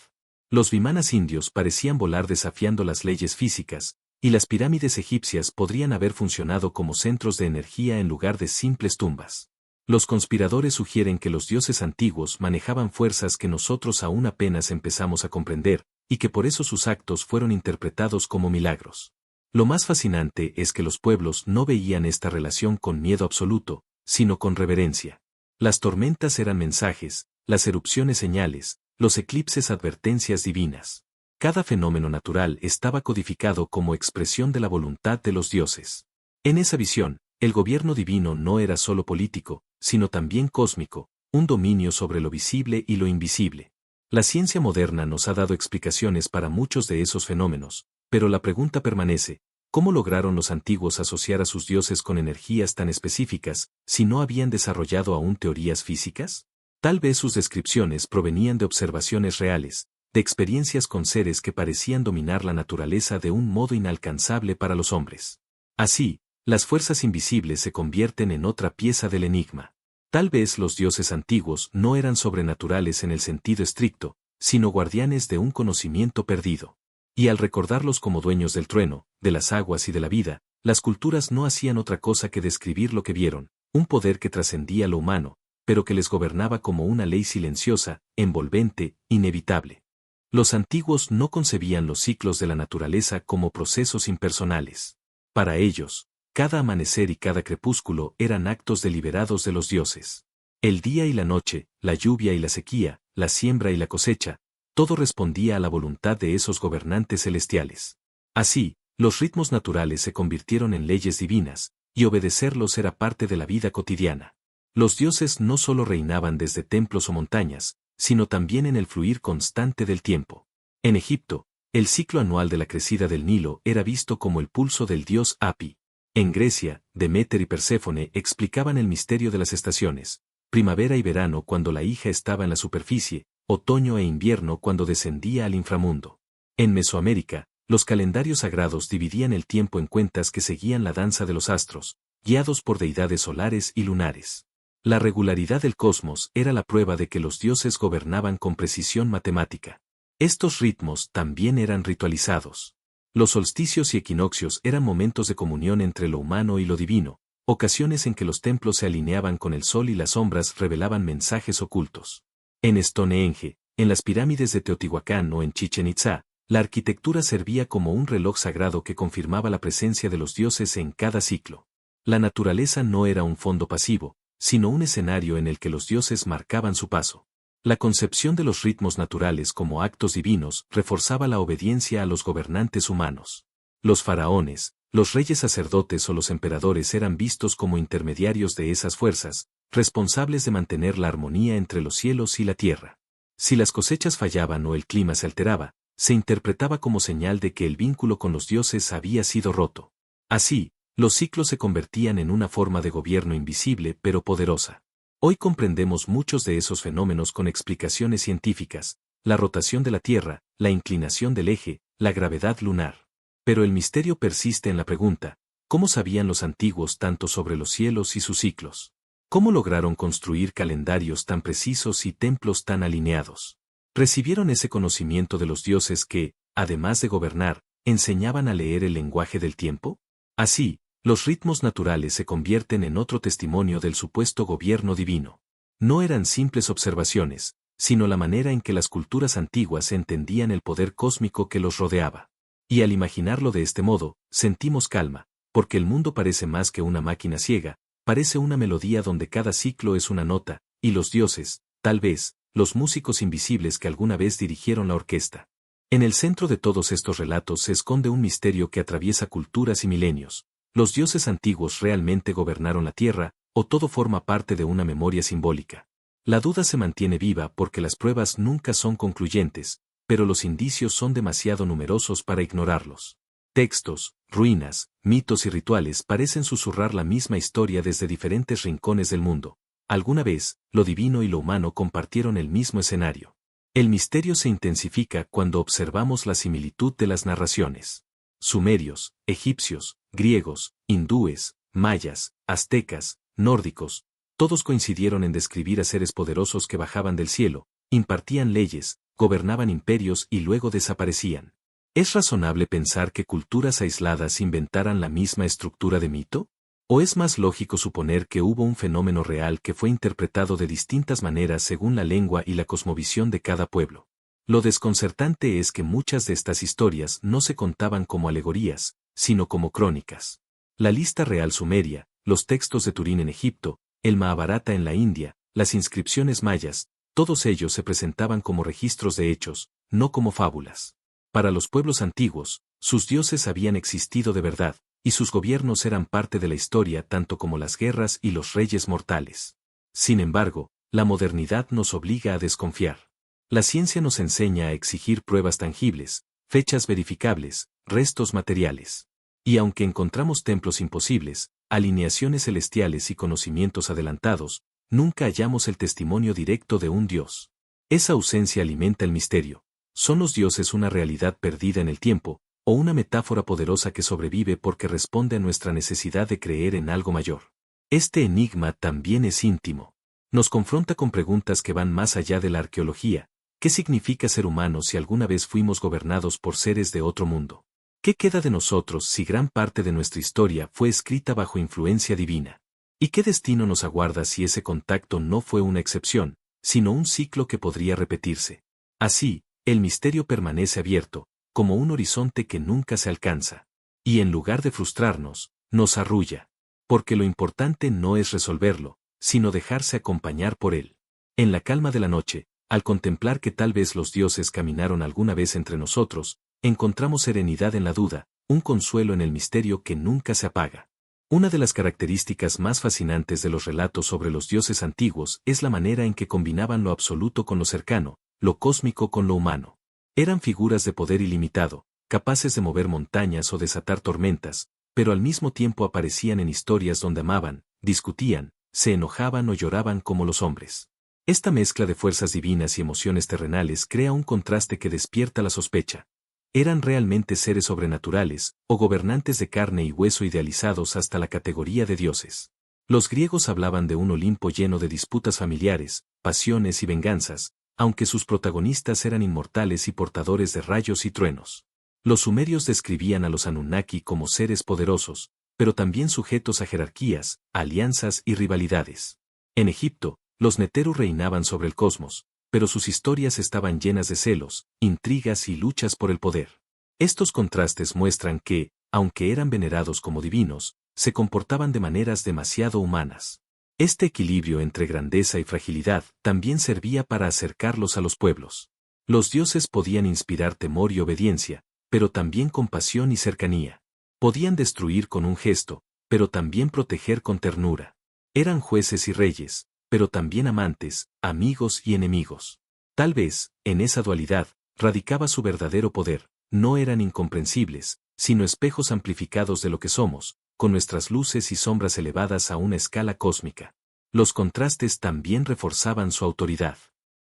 Los vimanas indios parecían volar desafiando las leyes físicas, y las pirámides egipcias podrían haber funcionado como centros de energía en lugar de simples tumbas. Los conspiradores sugieren que los dioses antiguos manejaban fuerzas que nosotros aún apenas empezamos a comprender, y que por eso sus actos fueron interpretados como milagros. Lo más fascinante es que los pueblos no veían esta relación con miedo absoluto, sino con reverencia. Las tormentas eran mensajes, las erupciones señales, los eclipses advertencias divinas. Cada fenómeno natural estaba codificado como expresión de la voluntad de los dioses. En esa visión, el gobierno divino no era solo político, sino también cósmico, un dominio sobre lo visible y lo invisible. La ciencia moderna nos ha dado explicaciones para muchos de esos fenómenos, pero la pregunta permanece: ¿cómo lograron los antiguos asociar a sus dioses con energías tan específicas, si no habían desarrollado aún teorías físicas? Tal vez sus descripciones provenían de observaciones reales, de experiencias con seres que parecían dominar la naturaleza de un modo inalcanzable para los hombres. Así, las fuerzas invisibles se convierten en otra pieza del enigma. Tal vez los dioses antiguos no eran sobrenaturales en el sentido estricto, sino guardianes de un conocimiento perdido. Y al recordarlos como dueños del trueno, de las aguas y de la vida, las culturas no hacían otra cosa que describir lo que vieron, un poder que trascendía lo humano, pero que les gobernaba como una ley silenciosa, envolvente, inevitable. Los antiguos no concebían los ciclos de la naturaleza como procesos impersonales. Para ellos, cada amanecer y cada crepúsculo eran actos deliberados de los dioses. El día y la noche, la lluvia y la sequía, la siembra y la cosecha, todo respondía a la voluntad de esos gobernantes celestiales. Así, los ritmos naturales se convirtieron en leyes divinas, y obedecerlos era parte de la vida cotidiana. Los dioses no solo reinaban desde templos o montañas, sino también en el fluir constante del tiempo. En Egipto, el ciclo anual de la crecida del Nilo era visto como el pulso del dios Api. En Grecia, Deméter y Perséfone explicaban el misterio de las estaciones: primavera y verano cuando la hija estaba en la superficie, otoño e invierno cuando descendía al inframundo. En Mesoamérica, los calendarios sagrados dividían el tiempo en cuentas que seguían la danza de los astros, guiados por deidades solares y lunares. La regularidad del cosmos era la prueba de que los dioses gobernaban con precisión matemática. Estos ritmos también eran ritualizados. Los solsticios y equinoccios eran momentos de comunión entre lo humano y lo divino, ocasiones en que los templos se alineaban con el sol y las sombras revelaban mensajes ocultos. En Stonehenge, en las pirámides de Teotihuacán o en Chichén Itzá, la arquitectura servía como un reloj sagrado que confirmaba la presencia de los dioses en cada ciclo. La naturaleza no era un fondo pasivo, sino un escenario en el que los dioses marcaban su paso. La concepción de los ritmos naturales como actos divinos reforzaba la obediencia a los gobernantes humanos. Los faraones, los reyes sacerdotes o los emperadores eran vistos como intermediarios de esas fuerzas, responsables de mantener la armonía entre los cielos y la tierra. Si las cosechas fallaban o el clima se alteraba, se interpretaba como señal de que el vínculo con los dioses había sido roto. Así, los ciclos se convertían en una forma de gobierno invisible pero poderosa. Hoy comprendemos muchos de esos fenómenos con explicaciones científicas, la rotación de la Tierra, la inclinación del eje, la gravedad lunar. Pero el misterio persiste en la pregunta, ¿cómo sabían los antiguos tanto sobre los cielos y sus ciclos? ¿Cómo lograron construir calendarios tan precisos y templos tan alineados? Recibieron ese conocimiento de los dioses que, además de gobernar, enseñaban a leer el lenguaje del tiempo. Así, los ritmos naturales se convierten en otro testimonio del supuesto gobierno divino. No eran simples observaciones, sino la manera en que las culturas antiguas entendían el poder cósmico que los rodeaba. Y al imaginarlo de este modo, sentimos calma, porque el mundo parece más que una máquina ciega, parece una melodía donde cada ciclo es una nota, y los dioses, tal vez, los músicos invisibles que alguna vez dirigieron la orquesta. En el centro de todos estos relatos se esconde un misterio que atraviesa culturas y milenios. ¿Los dioses antiguos realmente gobernaron la tierra, o todo forma parte de una memoria simbólica? La duda se mantiene viva porque las pruebas nunca son concluyentes, pero los indicios son demasiado numerosos para ignorarlos. Textos, ruinas, mitos y rituales parecen susurrar la misma historia desde diferentes rincones del mundo. Alguna vez, lo divino y lo humano compartieron el mismo escenario. El misterio se intensifica cuando observamos la similitud de las narraciones. Sumerios, egipcios, griegos, hindúes, mayas, aztecas, nórdicos, todos coincidieron en describir a seres poderosos que bajaban del cielo, impartían leyes, gobernaban imperios y luego desaparecían. ¿Es razonable pensar que culturas aisladas inventaran la misma estructura de mito? ¿O es más lógico suponer que hubo un fenómeno real que fue interpretado de distintas maneras según la lengua y la cosmovisión de cada pueblo? Lo desconcertante es que muchas de estas historias no se contaban como alegorías, sino como crónicas. La lista real sumeria, los textos de Turín en Egipto, el Mahabharata en la India, las inscripciones mayas, todos ellos se presentaban como registros de hechos, no como fábulas. Para los pueblos antiguos, sus dioses habían existido de verdad, y sus gobiernos eran parte de la historia tanto como las guerras y los reyes mortales. Sin embargo, la modernidad nos obliga a desconfiar. La ciencia nos enseña a exigir pruebas tangibles, fechas verificables, restos materiales. Y aunque encontramos templos imposibles, alineaciones celestiales y conocimientos adelantados, nunca hallamos el testimonio directo de un dios. Esa ausencia alimenta el misterio. ¿Son los dioses una realidad perdida en el tiempo, o una metáfora poderosa que sobrevive porque responde a nuestra necesidad de creer en algo mayor? Este enigma también es íntimo. Nos confronta con preguntas que van más allá de la arqueología. ¿Qué significa ser humano si alguna vez fuimos gobernados por seres de otro mundo? ¿Qué queda de nosotros si gran parte de nuestra historia fue escrita bajo influencia divina? ¿Y qué destino nos aguarda si ese contacto no fue una excepción, sino un ciclo que podría repetirse? Así, el misterio permanece abierto, como un horizonte que nunca se alcanza. Y en lugar de frustrarnos, nos arrulla. Porque lo importante no es resolverlo, sino dejarse acompañar por él. En la calma de la noche, al contemplar que tal vez los dioses caminaron alguna vez entre nosotros, encontramos serenidad en la duda, un consuelo en el misterio que nunca se apaga. Una de las características más fascinantes de los relatos sobre los dioses antiguos es la manera en que combinaban lo absoluto con lo cercano, lo cósmico con lo humano. Eran figuras de poder ilimitado, capaces de mover montañas o desatar tormentas, pero al mismo tiempo aparecían en historias donde amaban, discutían, se enojaban o lloraban como los hombres. Esta mezcla de fuerzas divinas y emociones terrenales crea un contraste que despierta la sospecha. ¿Eran realmente seres sobrenaturales, o gobernantes de carne y hueso idealizados hasta la categoría de dioses? Los griegos hablaban de un Olimpo lleno de disputas familiares, pasiones y venganzas, aunque sus protagonistas eran inmortales y portadores de rayos y truenos. Los sumerios describían a los Anunnaki como seres poderosos, pero también sujetos a jerarquías, alianzas y rivalidades. En Egipto, los Neteru reinaban sobre el cosmos, pero sus historias estaban llenas de celos, intrigas y luchas por el poder. Estos contrastes muestran que, aunque eran venerados como divinos, se comportaban de maneras demasiado humanas. Este equilibrio entre grandeza y fragilidad también servía para acercarlos a los pueblos. Los dioses podían inspirar temor y obediencia, pero también compasión y cercanía. Podían destruir con un gesto, pero también proteger con ternura. Eran jueces y reyes, pero también amantes, amigos y enemigos. Tal vez, en esa dualidad, radicaba su verdadero poder. No eran incomprensibles, sino espejos amplificados de lo que somos, con nuestras luces y sombras elevadas a una escala cósmica. Los contrastes también reforzaban su autoridad.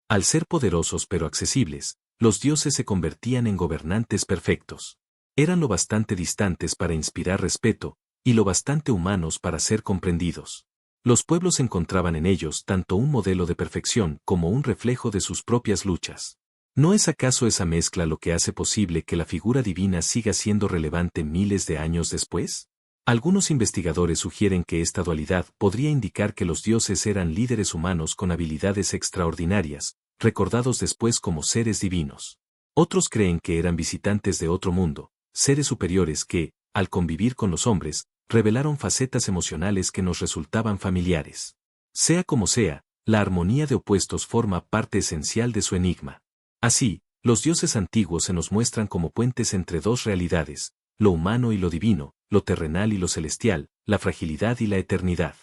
Al ser poderosos pero accesibles, los dioses se convertían en gobernantes perfectos. Eran lo bastante distantes para inspirar respeto, y lo bastante humanos para ser comprendidos. Los pueblos encontraban en ellos tanto un modelo de perfección como un reflejo de sus propias luchas. ¿No es acaso esa mezcla lo que hace posible que la figura divina siga siendo relevante miles de años después? Algunos investigadores sugieren que esta dualidad podría indicar que los dioses eran líderes humanos con habilidades extraordinarias, recordados después como seres divinos. Otros creen que eran visitantes de otro mundo, seres superiores que, al convivir con los hombres, revelaron facetas emocionales que nos resultaban familiares. Sea como sea, la armonía de opuestos forma parte esencial de su enigma. Así, los dioses antiguos se nos muestran como puentes entre dos realidades, lo humano y lo divino, lo terrenal y lo celestial, la fragilidad y la eternidad.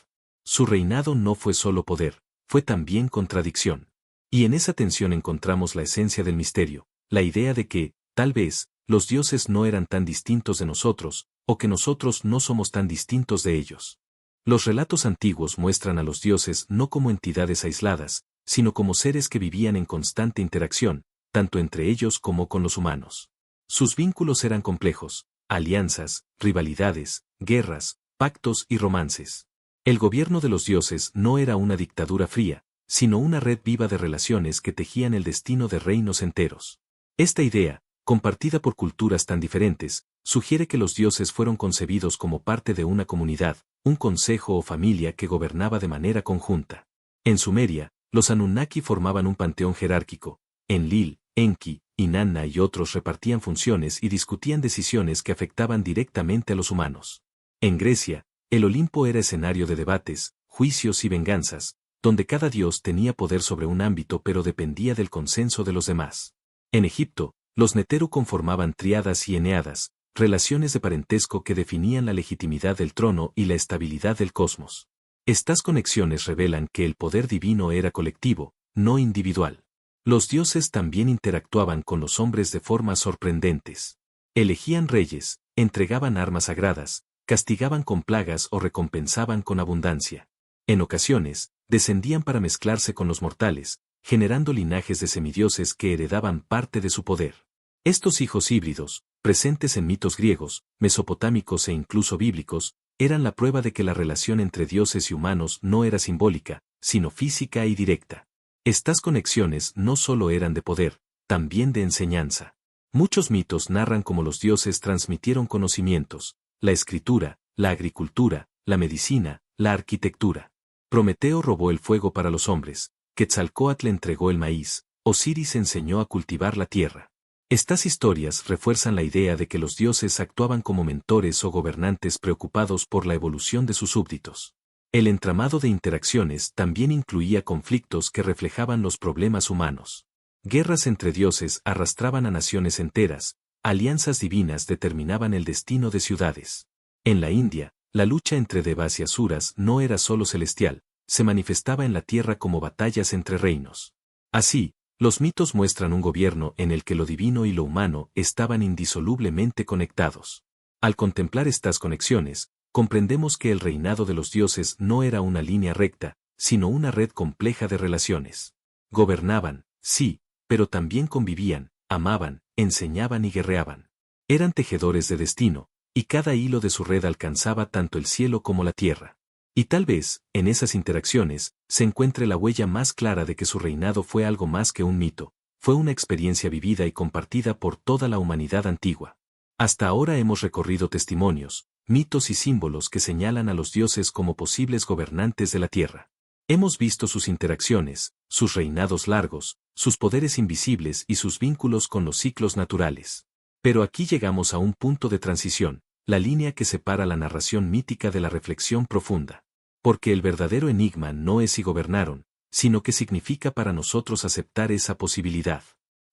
Su reinado no fue solo poder, fue también contradicción. Y en esa tensión encontramos la esencia del misterio, la idea de que, tal vez, los dioses no eran tan distintos de nosotros, o que nosotros no somos tan distintos de ellos. Los relatos antiguos muestran a los dioses no como entidades aisladas, sino como seres que vivían en constante interacción, tanto entre ellos como con los humanos. Sus vínculos eran complejos, alianzas, rivalidades, guerras, pactos y romances. El gobierno de los dioses no era una dictadura fría, sino una red viva de relaciones que tejían el destino de reinos enteros. Esta idea, compartida por culturas tan diferentes, sugiere que los dioses fueron concebidos como parte de una comunidad, un consejo o familia que gobernaba de manera conjunta. En Sumeria, los Anunnaki formaban un panteón jerárquico. Enlil, Enki, Inanna y otros repartían funciones y discutían decisiones que afectaban directamente a los humanos. En Grecia, el Olimpo era escenario de debates, juicios y venganzas, donde cada dios tenía poder sobre un ámbito pero dependía del consenso de los demás. En Egipto, los Neteru conformaban tríadas y eneadas, relaciones de parentesco que definían la legitimidad del trono y la estabilidad del cosmos. Estas conexiones revelan que el poder divino era colectivo, no individual. Los dioses también interactuaban con los hombres de formas sorprendentes. Elegían reyes, entregaban armas sagradas, castigaban con plagas o recompensaban con abundancia. En ocasiones, descendían para mezclarse con los mortales, generando linajes de semidioses que heredaban parte de su poder. Estos hijos híbridos, presentes en mitos griegos, mesopotámicos e incluso bíblicos, eran la prueba de que la relación entre dioses y humanos no era simbólica, sino física y directa. Estas conexiones no solo eran de poder, también de enseñanza. Muchos mitos narran cómo los dioses transmitieron conocimientos, la escritura, la agricultura, la medicina, la arquitectura. Prometeo robó el fuego para los hombres, Quetzalcóatl entregó el maíz, Osiris enseñó a cultivar la tierra. Estas historias refuerzan la idea de que los dioses actuaban como mentores o gobernantes preocupados por la evolución de sus súbditos. El entramado de interacciones también incluía conflictos que reflejaban los problemas humanos. Guerras entre dioses arrastraban a naciones enteras, alianzas divinas determinaban el destino de ciudades. En la India, la lucha entre devas y asuras no era solo celestial, se manifestaba en la tierra como batallas entre reinos. Así, los mitos muestran un gobierno en el que lo divino y lo humano estaban indisolublemente conectados. Al contemplar estas conexiones, comprendemos que el reinado de los dioses no era una línea recta, sino una red compleja de relaciones. Gobernaban, sí, pero también convivían, amaban, enseñaban y guerreaban. Eran tejedores de destino, y cada hilo de su red alcanzaba tanto el cielo como la tierra. Y tal vez, en esas interacciones, se encuentre la huella más clara de que su reinado fue algo más que un mito, fue una experiencia vivida y compartida por toda la humanidad antigua. Hasta ahora hemos recorrido testimonios, mitos y símbolos que señalan a los dioses como posibles gobernantes de la tierra. Hemos visto sus interacciones, sus reinados largos, sus poderes invisibles y sus vínculos con los ciclos naturales. Pero aquí llegamos a un punto de transición, la línea que separa la narración mítica de la reflexión profunda. Porque el verdadero enigma no es si gobernaron, sino que significa para nosotros aceptar esa posibilidad.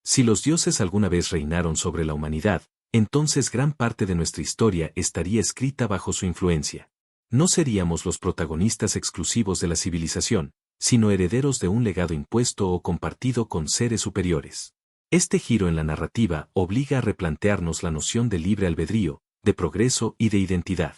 Si los dioses alguna vez reinaron sobre la humanidad, entonces gran parte de nuestra historia estaría escrita bajo su influencia. No seríamos los protagonistas exclusivos de la civilización, sino herederos de un legado impuesto o compartido con seres superiores. Este giro en la narrativa obliga a replantearnos la noción de libre albedrío, de progreso y de identidad.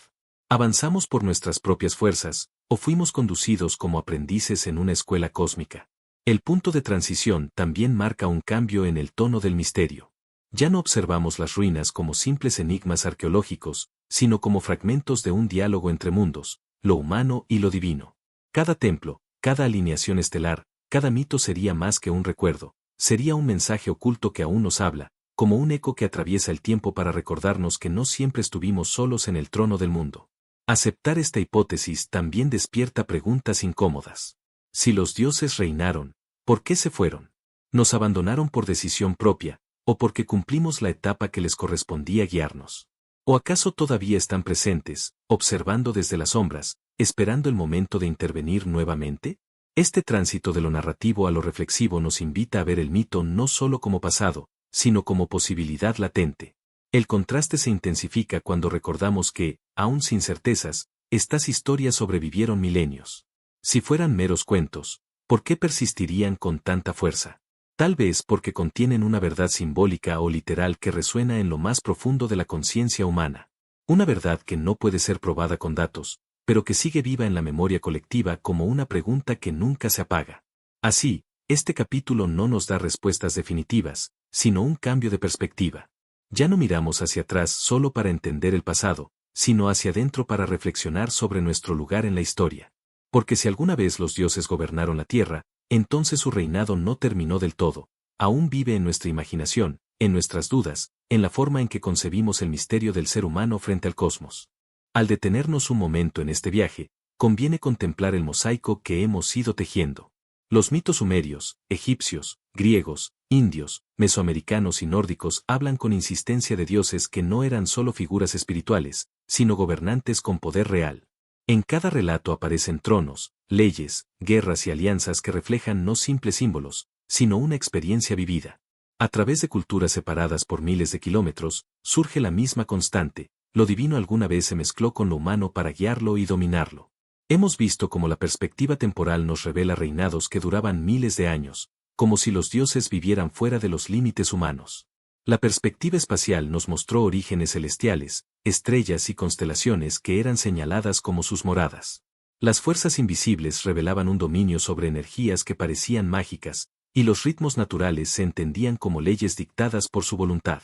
¿Avanzamos por nuestras propias fuerzas, o fuimos conducidos como aprendices en una escuela cósmica? El punto de transición también marca un cambio en el tono del misterio. Ya no observamos las ruinas como simples enigmas arqueológicos, sino como fragmentos de un diálogo entre mundos, lo humano y lo divino. Cada templo, cada alineación estelar, cada mito sería más que un recuerdo, sería un mensaje oculto que aún nos habla, como un eco que atraviesa el tiempo para recordarnos que no siempre estuvimos solos en el trono del mundo. Aceptar esta hipótesis también despierta preguntas incómodas. Si los dioses reinaron, ¿por qué se fueron? ¿Nos abandonaron por decisión propia, o porque cumplimos la etapa que les correspondía guiarnos? ¿O acaso todavía están presentes, observando desde las sombras, esperando el momento de intervenir nuevamente? Este tránsito de lo narrativo a lo reflexivo nos invita a ver el mito no solo como pasado, sino como posibilidad latente. El contraste se intensifica cuando recordamos que, aún sin certezas, estas historias sobrevivieron milenios. Si fueran meros cuentos, ¿por qué persistirían con tanta fuerza? Tal vez porque contienen una verdad simbólica o literal que resuena en lo más profundo de la conciencia humana. Una verdad que no puede ser probada con datos, pero que sigue viva en la memoria colectiva como una pregunta que nunca se apaga. Así, este capítulo no nos da respuestas definitivas, sino un cambio de perspectiva. Ya no miramos hacia atrás solo para entender el pasado, sino hacia adentro para reflexionar sobre nuestro lugar en la historia. Porque si alguna vez los dioses gobernaron la tierra, entonces su reinado no terminó del todo, aún vive en nuestra imaginación, en nuestras dudas, en la forma en que concebimos el misterio del ser humano frente al cosmos. Al detenernos un momento en este viaje, conviene contemplar el mosaico que hemos ido tejiendo. Los mitos sumerios, egipcios, griegos, indios, mesoamericanos y nórdicos hablan con insistencia de dioses que no eran solo figuras espirituales, sino gobernantes con poder real. En cada relato aparecen tronos, leyes, guerras y alianzas que reflejan no simples símbolos, sino una experiencia vivida. A través de culturas separadas por miles de kilómetros, surge la misma constante: lo divino alguna vez se mezcló con lo humano para guiarlo y dominarlo. Hemos visto cómo la perspectiva temporal nos revela reinados que duraban miles de años, como si los dioses vivieran fuera de los límites humanos. La perspectiva espacial nos mostró orígenes celestiales, estrellas y constelaciones que eran señaladas como sus moradas. Las fuerzas invisibles revelaban un dominio sobre energías que parecían mágicas, y los ritmos naturales se entendían como leyes dictadas por su voluntad.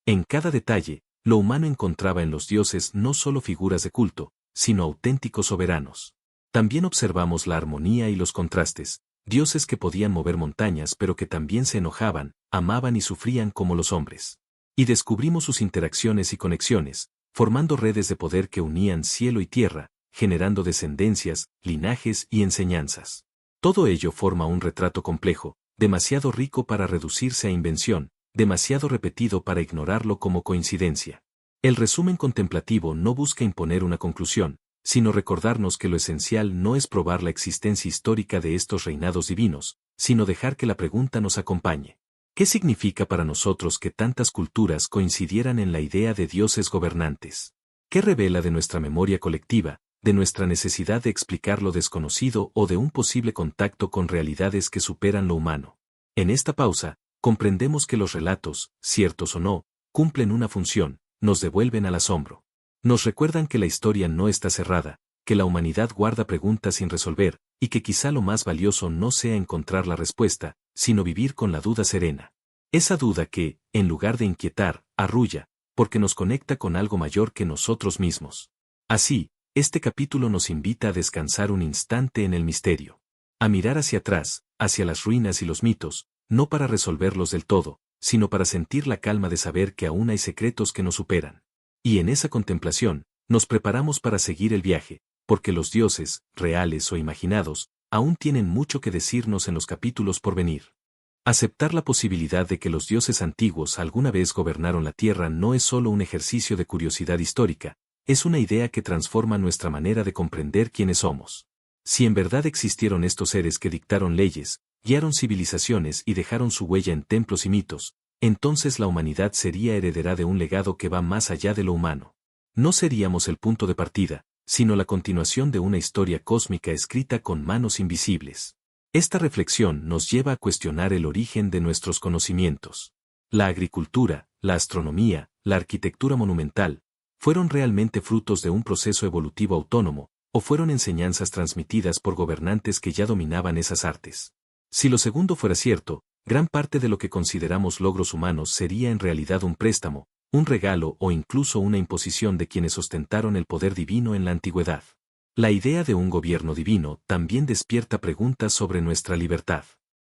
En cada detalle, lo humano encontraba en los dioses no solo figuras de culto, sino auténticos soberanos. También observamos la armonía y los contrastes, dioses que podían mover montañas pero que también se enojaban, amaban y sufrían como los hombres. Y descubrimos sus interacciones y conexiones, formando redes de poder que unían cielo y tierra, generando descendencias, linajes y enseñanzas. Todo ello forma un retrato complejo, demasiado rico para reducirse a invención, demasiado repetido para ignorarlo como coincidencia. El resumen contemplativo no busca imponer una conclusión, sino recordarnos que lo esencial no es probar la existencia histórica de estos reinados divinos, sino dejar que la pregunta nos acompañe. ¿Qué significa para nosotros que tantas culturas coincidieran en la idea de dioses gobernantes? ¿Qué revela de nuestra memoria colectiva, de nuestra necesidad de explicar lo desconocido o de un posible contacto con realidades que superan lo humano? En esta pausa, comprendemos que los relatos, ciertos o no, cumplen una función, nos devuelven al asombro. Nos recuerdan que la historia no está cerrada, que la humanidad guarda preguntas sin resolver, y que quizá lo más valioso no sea encontrar la respuesta, sino vivir con la duda serena. Esa duda que, en lugar de inquietar, arrulla, porque nos conecta con algo mayor que nosotros mismos. Así, este capítulo nos invita a descansar un instante en el misterio. A mirar hacia atrás, hacia las ruinas y los mitos, no para resolverlos del todo, sino para sentir la calma de saber que aún hay secretos que nos superan. Y en esa contemplación, nos preparamos para seguir el viaje, porque los dioses, reales o imaginados, aún tienen mucho que decirnos en los capítulos por venir. Aceptar la posibilidad de que los dioses antiguos alguna vez gobernaron la tierra no es solo un ejercicio de curiosidad histórica, es una idea que transforma nuestra manera de comprender quiénes somos. Si en verdad existieron estos seres que dictaron leyes, guiaron civilizaciones y dejaron su huella en templos y mitos, entonces la humanidad sería heredera de un legado que va más allá de lo humano. No seríamos el punto de partida, sino la continuación de una historia cósmica escrita con manos invisibles. Esta reflexión nos lleva a cuestionar el origen de nuestros conocimientos. La agricultura, la astronomía, la arquitectura monumental, ¿fueron realmente frutos de un proceso evolutivo autónomo, o fueron enseñanzas transmitidas por gobernantes que ya dominaban esas artes? Si lo segundo fuera cierto, gran parte de lo que consideramos logros humanos sería en realidad un préstamo, un regalo o incluso una imposición de quienes ostentaron el poder divino en la antigüedad. La idea de un gobierno divino también despierta preguntas sobre nuestra libertad.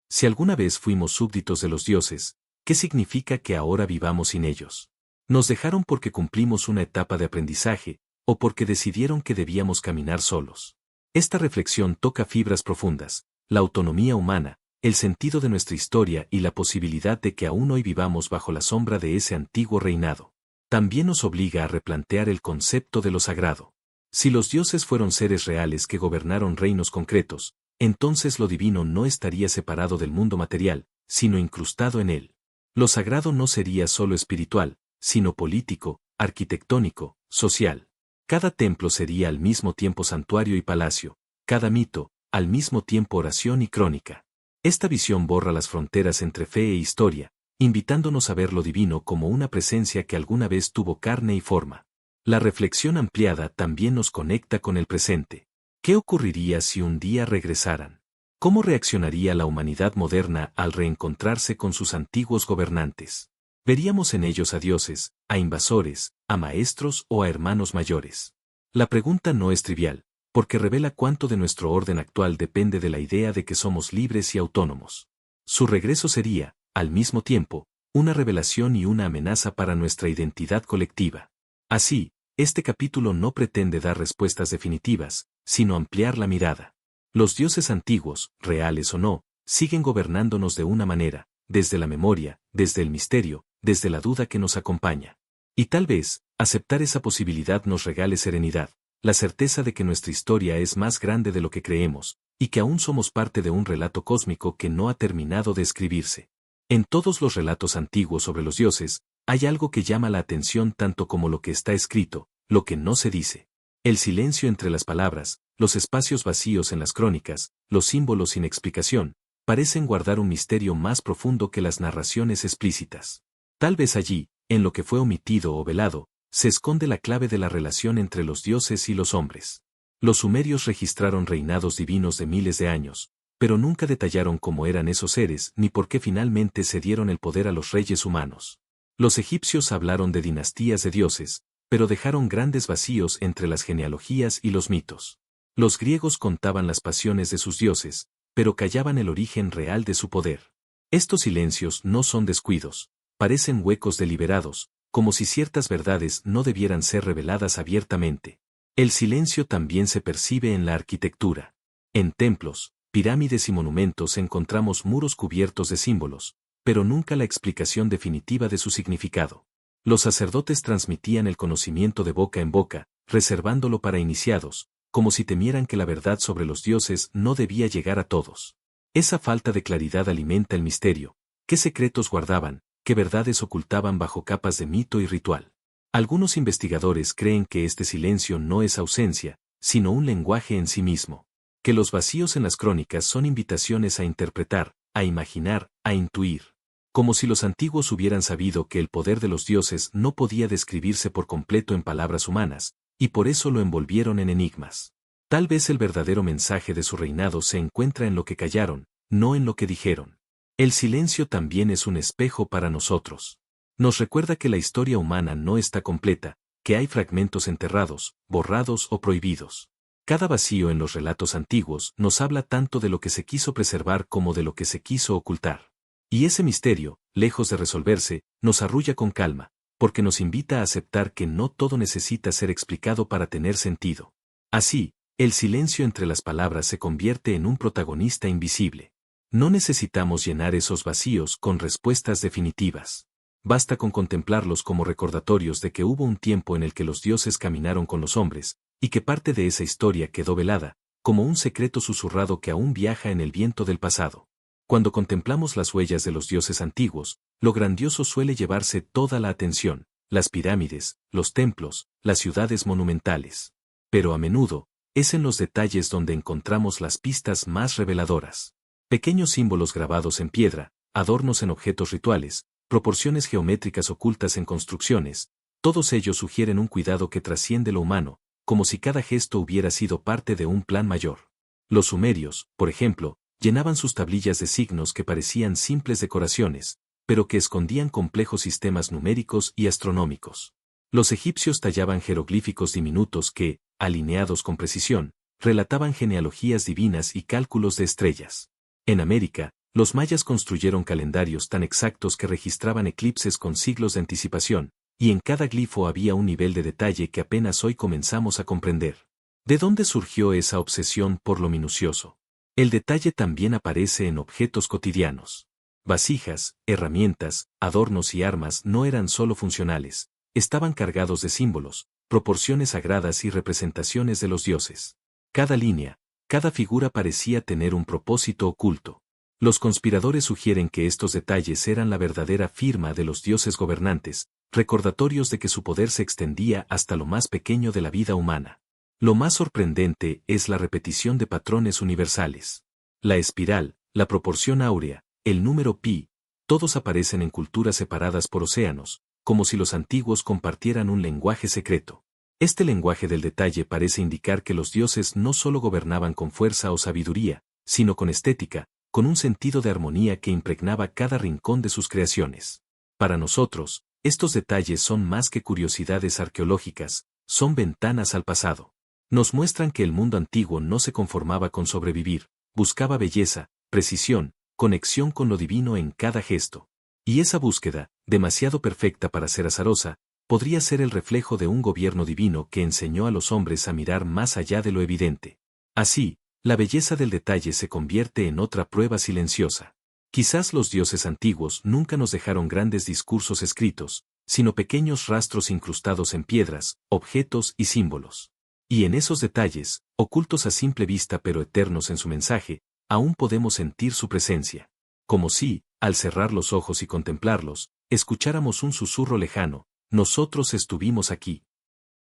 Si alguna vez fuimos súbditos de los dioses, ¿qué significa que ahora vivamos sin ellos? ¿Nos dejaron porque cumplimos una etapa de aprendizaje, o porque decidieron que debíamos caminar solos? Esta reflexión toca fibras profundas, la autonomía humana, el sentido de nuestra historia y la posibilidad de que aún hoy vivamos bajo la sombra de ese antiguo reinado. También nos obliga a replantear el concepto de lo sagrado. Si los dioses fueron seres reales que gobernaron reinos concretos, entonces lo divino no estaría separado del mundo material, sino incrustado en él. Lo sagrado no sería solo espiritual, sino político, arquitectónico, social. Cada templo sería al mismo tiempo santuario y palacio, cada mito, al mismo tiempo oración y crónica. Esta visión borra las fronteras entre fe e historia, invitándonos a ver lo divino como una presencia que alguna vez tuvo carne y forma. La reflexión ampliada también nos conecta con el presente. ¿Qué ocurriría si un día regresaran? ¿Cómo reaccionaría la humanidad moderna al reencontrarse con sus antiguos gobernantes? ¿Veríamos en ellos a dioses, a invasores, a maestros o a hermanos mayores? La pregunta no es trivial, porque revela cuánto de nuestro orden actual depende de la idea de que somos libres y autónomos. Su regreso sería, al mismo tiempo, una revelación y una amenaza para nuestra identidad colectiva. Así, este capítulo no pretende dar respuestas definitivas, sino ampliar la mirada. Los dioses antiguos, reales o no, siguen gobernándonos de una manera, desde la memoria, desde el misterio, desde la duda que nos acompaña. Y tal vez, aceptar esa posibilidad nos regale serenidad, la certeza de que nuestra historia es más grande de lo que creemos, y que aún somos parte de un relato cósmico que no ha terminado de escribirse. En todos los relatos antiguos sobre los dioses, hay algo que llama la atención tanto como lo que está escrito, lo que no se dice. El silencio entre las palabras, los espacios vacíos en las crónicas, los símbolos sin explicación, parecen guardar un misterio más profundo que las narraciones explícitas. Tal vez allí, en lo que fue omitido o velado, se esconde la clave de la relación entre los dioses y los hombres. Los sumerios registraron reinados divinos de miles de años, pero nunca detallaron cómo eran esos seres ni por qué finalmente cedieron el poder a los reyes humanos. Los egipcios hablaron de dinastías de dioses, pero dejaron grandes vacíos entre las genealogías y los mitos. Los griegos contaban las pasiones de sus dioses, pero callaban el origen real de su poder. Estos silencios no son descuidos, parecen huecos deliberados, como si ciertas verdades no debieran ser reveladas abiertamente. El silencio también se percibe en la arquitectura. En templos, pirámides y monumentos encontramos muros cubiertos de símbolos, pero nunca la explicación definitiva de su significado. Los sacerdotes transmitían el conocimiento de boca en boca, reservándolo para iniciados, como si temieran que la verdad sobre los dioses no debía llegar a todos. Esa falta de claridad alimenta el misterio. ¿Qué secretos guardaban? ¿Qué verdades ocultaban bajo capas de mito y ritual? Algunos investigadores creen que este silencio no es ausencia, sino un lenguaje en sí mismo. Que los vacíos en las crónicas son invitaciones a interpretar, a imaginar, a intuir. Como si los antiguos hubieran sabido que el poder de los dioses no podía describirse por completo en palabras humanas, y por eso lo envolvieron en enigmas. Tal vez el verdadero mensaje de su reinado se encuentra en lo que callaron, no en lo que dijeron. El silencio también es un espejo para nosotros. Nos recuerda que la historia humana no está completa, que hay fragmentos enterrados, borrados o prohibidos. Cada vacío en los relatos antiguos nos habla tanto de lo que se quiso preservar como de lo que se quiso ocultar. Y ese misterio, lejos de resolverse, nos arrulla con calma, porque nos invita a aceptar que no todo necesita ser explicado para tener sentido. Así, el silencio entre las palabras se convierte en un protagonista invisible. No necesitamos llenar esos vacíos con respuestas definitivas. Basta con contemplarlos como recordatorios de que hubo un tiempo en el que los dioses caminaron con los hombres, y que parte de esa historia quedó velada, como un secreto susurrado que aún viaja en el viento del pasado. Cuando contemplamos las huellas de los dioses antiguos, lo grandioso suele llevarse toda la atención, las pirámides, los templos, las ciudades monumentales. Pero a menudo, es en los detalles donde encontramos las pistas más reveladoras. Pequeños símbolos grabados en piedra, adornos en objetos rituales, proporciones geométricas ocultas en construcciones, todos ellos sugieren un cuidado que trasciende lo humano, como si cada gesto hubiera sido parte de un plan mayor. Los sumerios, por ejemplo, llenaban sus tablillas de signos que parecían simples decoraciones, pero que escondían complejos sistemas numéricos y astronómicos. Los egipcios tallaban jeroglíficos diminutos que, alineados con precisión, relataban genealogías divinas y cálculos de estrellas. En América, los mayas construyeron calendarios tan exactos que registraban eclipses con siglos de anticipación, y en cada glifo había un nivel de detalle que apenas hoy comenzamos a comprender. ¿De dónde surgió esa obsesión por lo minucioso? El detalle también aparece en objetos cotidianos. Vasijas, herramientas, adornos y armas no eran solo funcionales, estaban cargados de símbolos, proporciones sagradas y representaciones de los dioses. Cada línea, cada figura parecía tener un propósito oculto. Los conspiradores sugieren que estos detalles eran la verdadera firma de los dioses gobernantes, recordatorios de que su poder se extendía hasta lo más pequeño de la vida humana. Lo más sorprendente es la repetición de patrones universales. La espiral, la proporción áurea, el número pi, todos aparecen en culturas separadas por océanos, como si los antiguos compartieran un lenguaje secreto. Este lenguaje del detalle parece indicar que los dioses no solo gobernaban con fuerza o sabiduría, sino con estética, con un sentido de armonía que impregnaba cada rincón de sus creaciones. Para nosotros, estos detalles son más que curiosidades arqueológicas, son ventanas al pasado. Nos muestran que el mundo antiguo no se conformaba con sobrevivir, buscaba belleza, precisión, conexión con lo divino en cada gesto. Y esa búsqueda, demasiado perfecta para ser azarosa, podría ser el reflejo de un gobierno divino que enseñó a los hombres a mirar más allá de lo evidente. Así, la belleza del detalle se convierte en otra prueba silenciosa. Quizás los dioses antiguos nunca nos dejaron grandes discursos escritos, sino pequeños rastros incrustados en piedras, objetos y símbolos. Y en esos detalles, ocultos a simple vista pero eternos en su mensaje, aún podemos sentir su presencia. Como si, al cerrar los ojos y contemplarlos, escucháramos un susurro lejano, nosotros estuvimos aquí.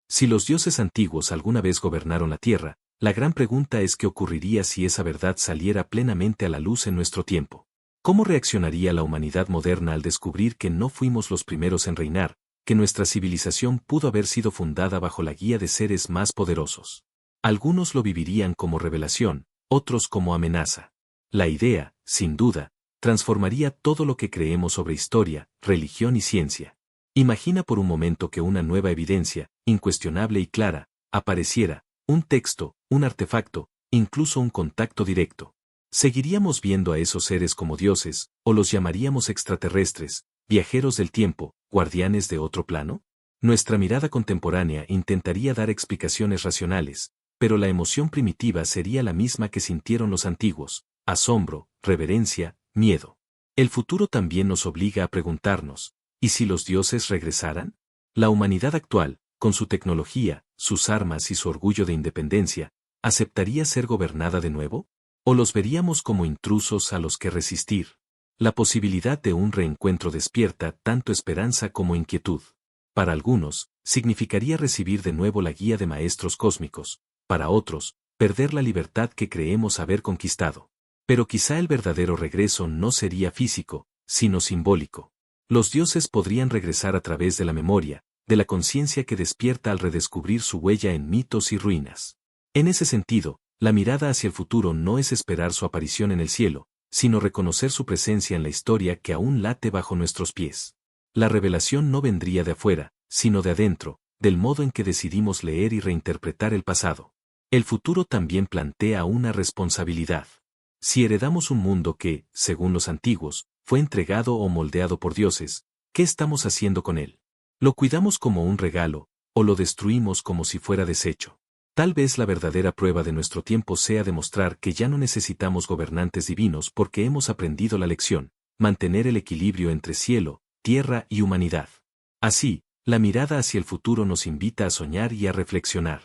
Si los dioses antiguos alguna vez gobernaron la tierra, la gran pregunta es qué ocurriría si esa verdad saliera plenamente a la luz en nuestro tiempo. ¿Cómo reaccionaría la humanidad moderna al descubrir que no fuimos los primeros en reinar, que nuestra civilización pudo haber sido fundada bajo la guía de seres más poderosos? Algunos lo vivirían como revelación, otros como amenaza. La idea, sin duda, transformaría todo lo que creemos sobre historia, religión y ciencia. Imagina por un momento que una nueva evidencia, incuestionable y clara, apareciera, un texto, un artefacto, incluso un contacto directo. ¿Seguiríamos viendo a esos seres como dioses, o los llamaríamos extraterrestres, viajeros del tiempo, guardianes de otro plano? Nuestra mirada contemporánea intentaría dar explicaciones racionales, pero la emoción primitiva sería la misma que sintieron los antiguos: asombro, reverencia, miedo. El futuro también nos obliga a preguntarnos, ¿y si los dioses regresaran? La humanidad actual, con su tecnología, sus armas y su orgullo de independencia, ¿aceptaría ser gobernada de nuevo? ¿O los veríamos como intrusos a los que resistir? La posibilidad de un reencuentro despierta tanto esperanza como inquietud. Para algunos, significaría recibir de nuevo la guía de maestros cósmicos, para otros, perder la libertad que creemos haber conquistado. Pero quizá el verdadero regreso no sería físico, sino simbólico. Los dioses podrían regresar a través de la memoria, de la conciencia que despierta al redescubrir su huella en mitos y ruinas. En ese sentido, la mirada hacia el futuro no es esperar su aparición en el cielo, sino reconocer su presencia en la historia que aún late bajo nuestros pies. La revelación no vendría de afuera, sino de adentro, del modo en que decidimos leer y reinterpretar el pasado. El futuro también plantea una responsabilidad. Si heredamos un mundo que, según los antiguos, fue entregado o moldeado por dioses, ¿qué estamos haciendo con él? ¿Lo cuidamos como un regalo, o lo destruimos como si fuera desecho? Tal vez la verdadera prueba de nuestro tiempo sea demostrar que ya no necesitamos gobernantes divinos porque hemos aprendido la lección: mantener el equilibrio entre cielo, tierra y humanidad. Así, la mirada hacia el futuro nos invita a soñar y a reflexionar.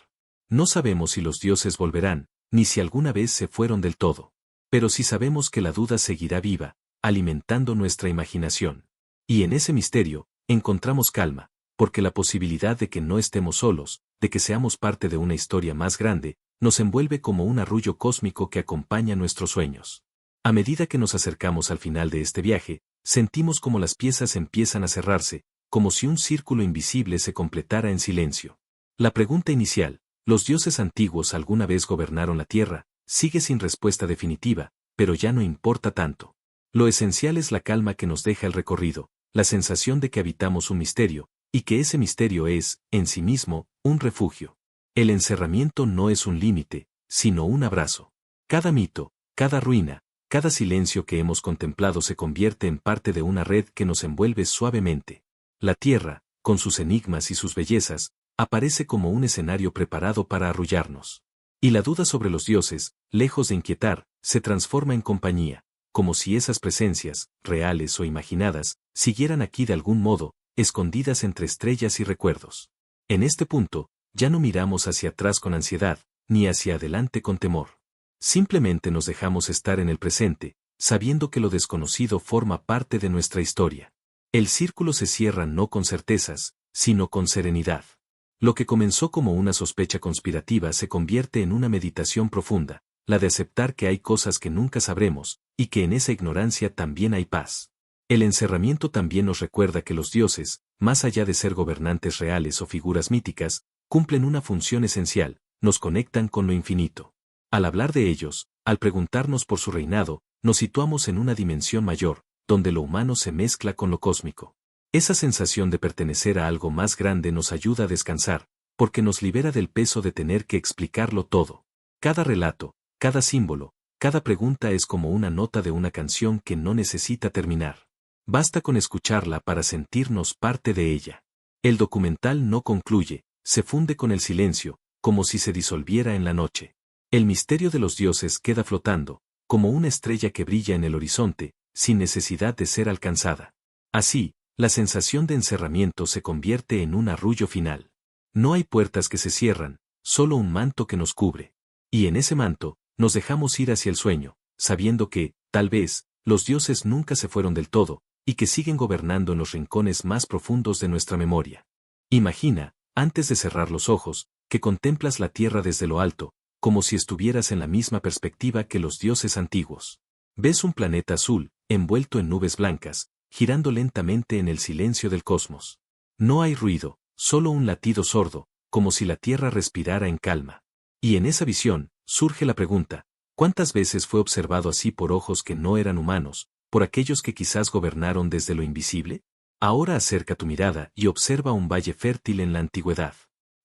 No sabemos si los dioses volverán, ni si alguna vez se fueron del todo. Pero sí sabemos que la duda seguirá viva, alimentando nuestra imaginación. Y en ese misterio, encontramos calma, porque la posibilidad de que no estemos solos, de que seamos parte de una historia más grande, nos envuelve como un arrullo cósmico que acompaña nuestros sueños. A medida que nos acercamos al final de este viaje, sentimos como las piezas empiezan a cerrarse, como si un círculo invisible se completara en silencio. La pregunta inicial, ¿los dioses antiguos alguna vez gobernaron la tierra?, sigue sin respuesta definitiva, pero ya no importa tanto. Lo esencial es la calma que nos deja el recorrido, la sensación de que habitamos un misterio, y que ese misterio es, en sí mismo, un refugio. El encerramiento no es un límite, sino un abrazo. Cada mito, cada ruina, cada silencio que hemos contemplado se convierte en parte de una red que nos envuelve suavemente. La tierra, con sus enigmas y sus bellezas, aparece como un escenario preparado para arrullarnos. Y la duda sobre los dioses, lejos de inquietar, se transforma en compañía, como si esas presencias, reales o imaginadas, siguieran aquí de algún modo, escondidas entre estrellas y recuerdos. En este punto, ya no miramos hacia atrás con ansiedad, ni hacia adelante con temor. Simplemente nos dejamos estar en el presente, sabiendo que lo desconocido forma parte de nuestra historia. El círculo se cierra no con certezas, sino con serenidad. Lo que comenzó como una sospecha conspirativa se convierte en una meditación profunda, la de aceptar que hay cosas que nunca sabremos, y que en esa ignorancia también hay paz. El encerramiento también nos recuerda que los dioses, más allá de ser gobernantes reales o figuras míticas, cumplen una función esencial, nos conectan con lo infinito. Al hablar de ellos, al preguntarnos por su reinado, nos situamos en una dimensión mayor, donde lo humano se mezcla con lo cósmico. Esa sensación de pertenecer a algo más grande nos ayuda a descansar, porque nos libera del peso de tener que explicarlo todo. Cada relato, cada símbolo, cada pregunta es como una nota de una canción que no necesita terminar. Basta con escucharla para sentirnos parte de ella. El documental no concluye, se funde con el silencio, como si se disolviera en la noche. El misterio de los dioses queda flotando, como una estrella que brilla en el horizonte, sin necesidad de ser alcanzada. Así, la sensación de encerramiento se convierte en un arrullo final. No hay puertas que se cierran, solo un manto que nos cubre. Y en ese manto, nos dejamos ir hacia el sueño, sabiendo que, tal vez, los dioses nunca se fueron del todo, y que siguen gobernando en los rincones más profundos de nuestra memoria. Imagina, antes de cerrar los ojos, que contemplas la tierra desde lo alto, como si estuvieras en la misma perspectiva que los dioses antiguos. Ves un planeta azul, envuelto en nubes blancas, girando lentamente en el silencio del cosmos. No hay ruido, solo un latido sordo, como si la tierra respirara en calma. Y en esa visión, surge la pregunta, ¿cuántas veces fue observado así por ojos que no eran humanos, por aquellos que quizás gobernaron desde lo invisible? Ahora acerca tu mirada y observa un valle fértil en la antigüedad.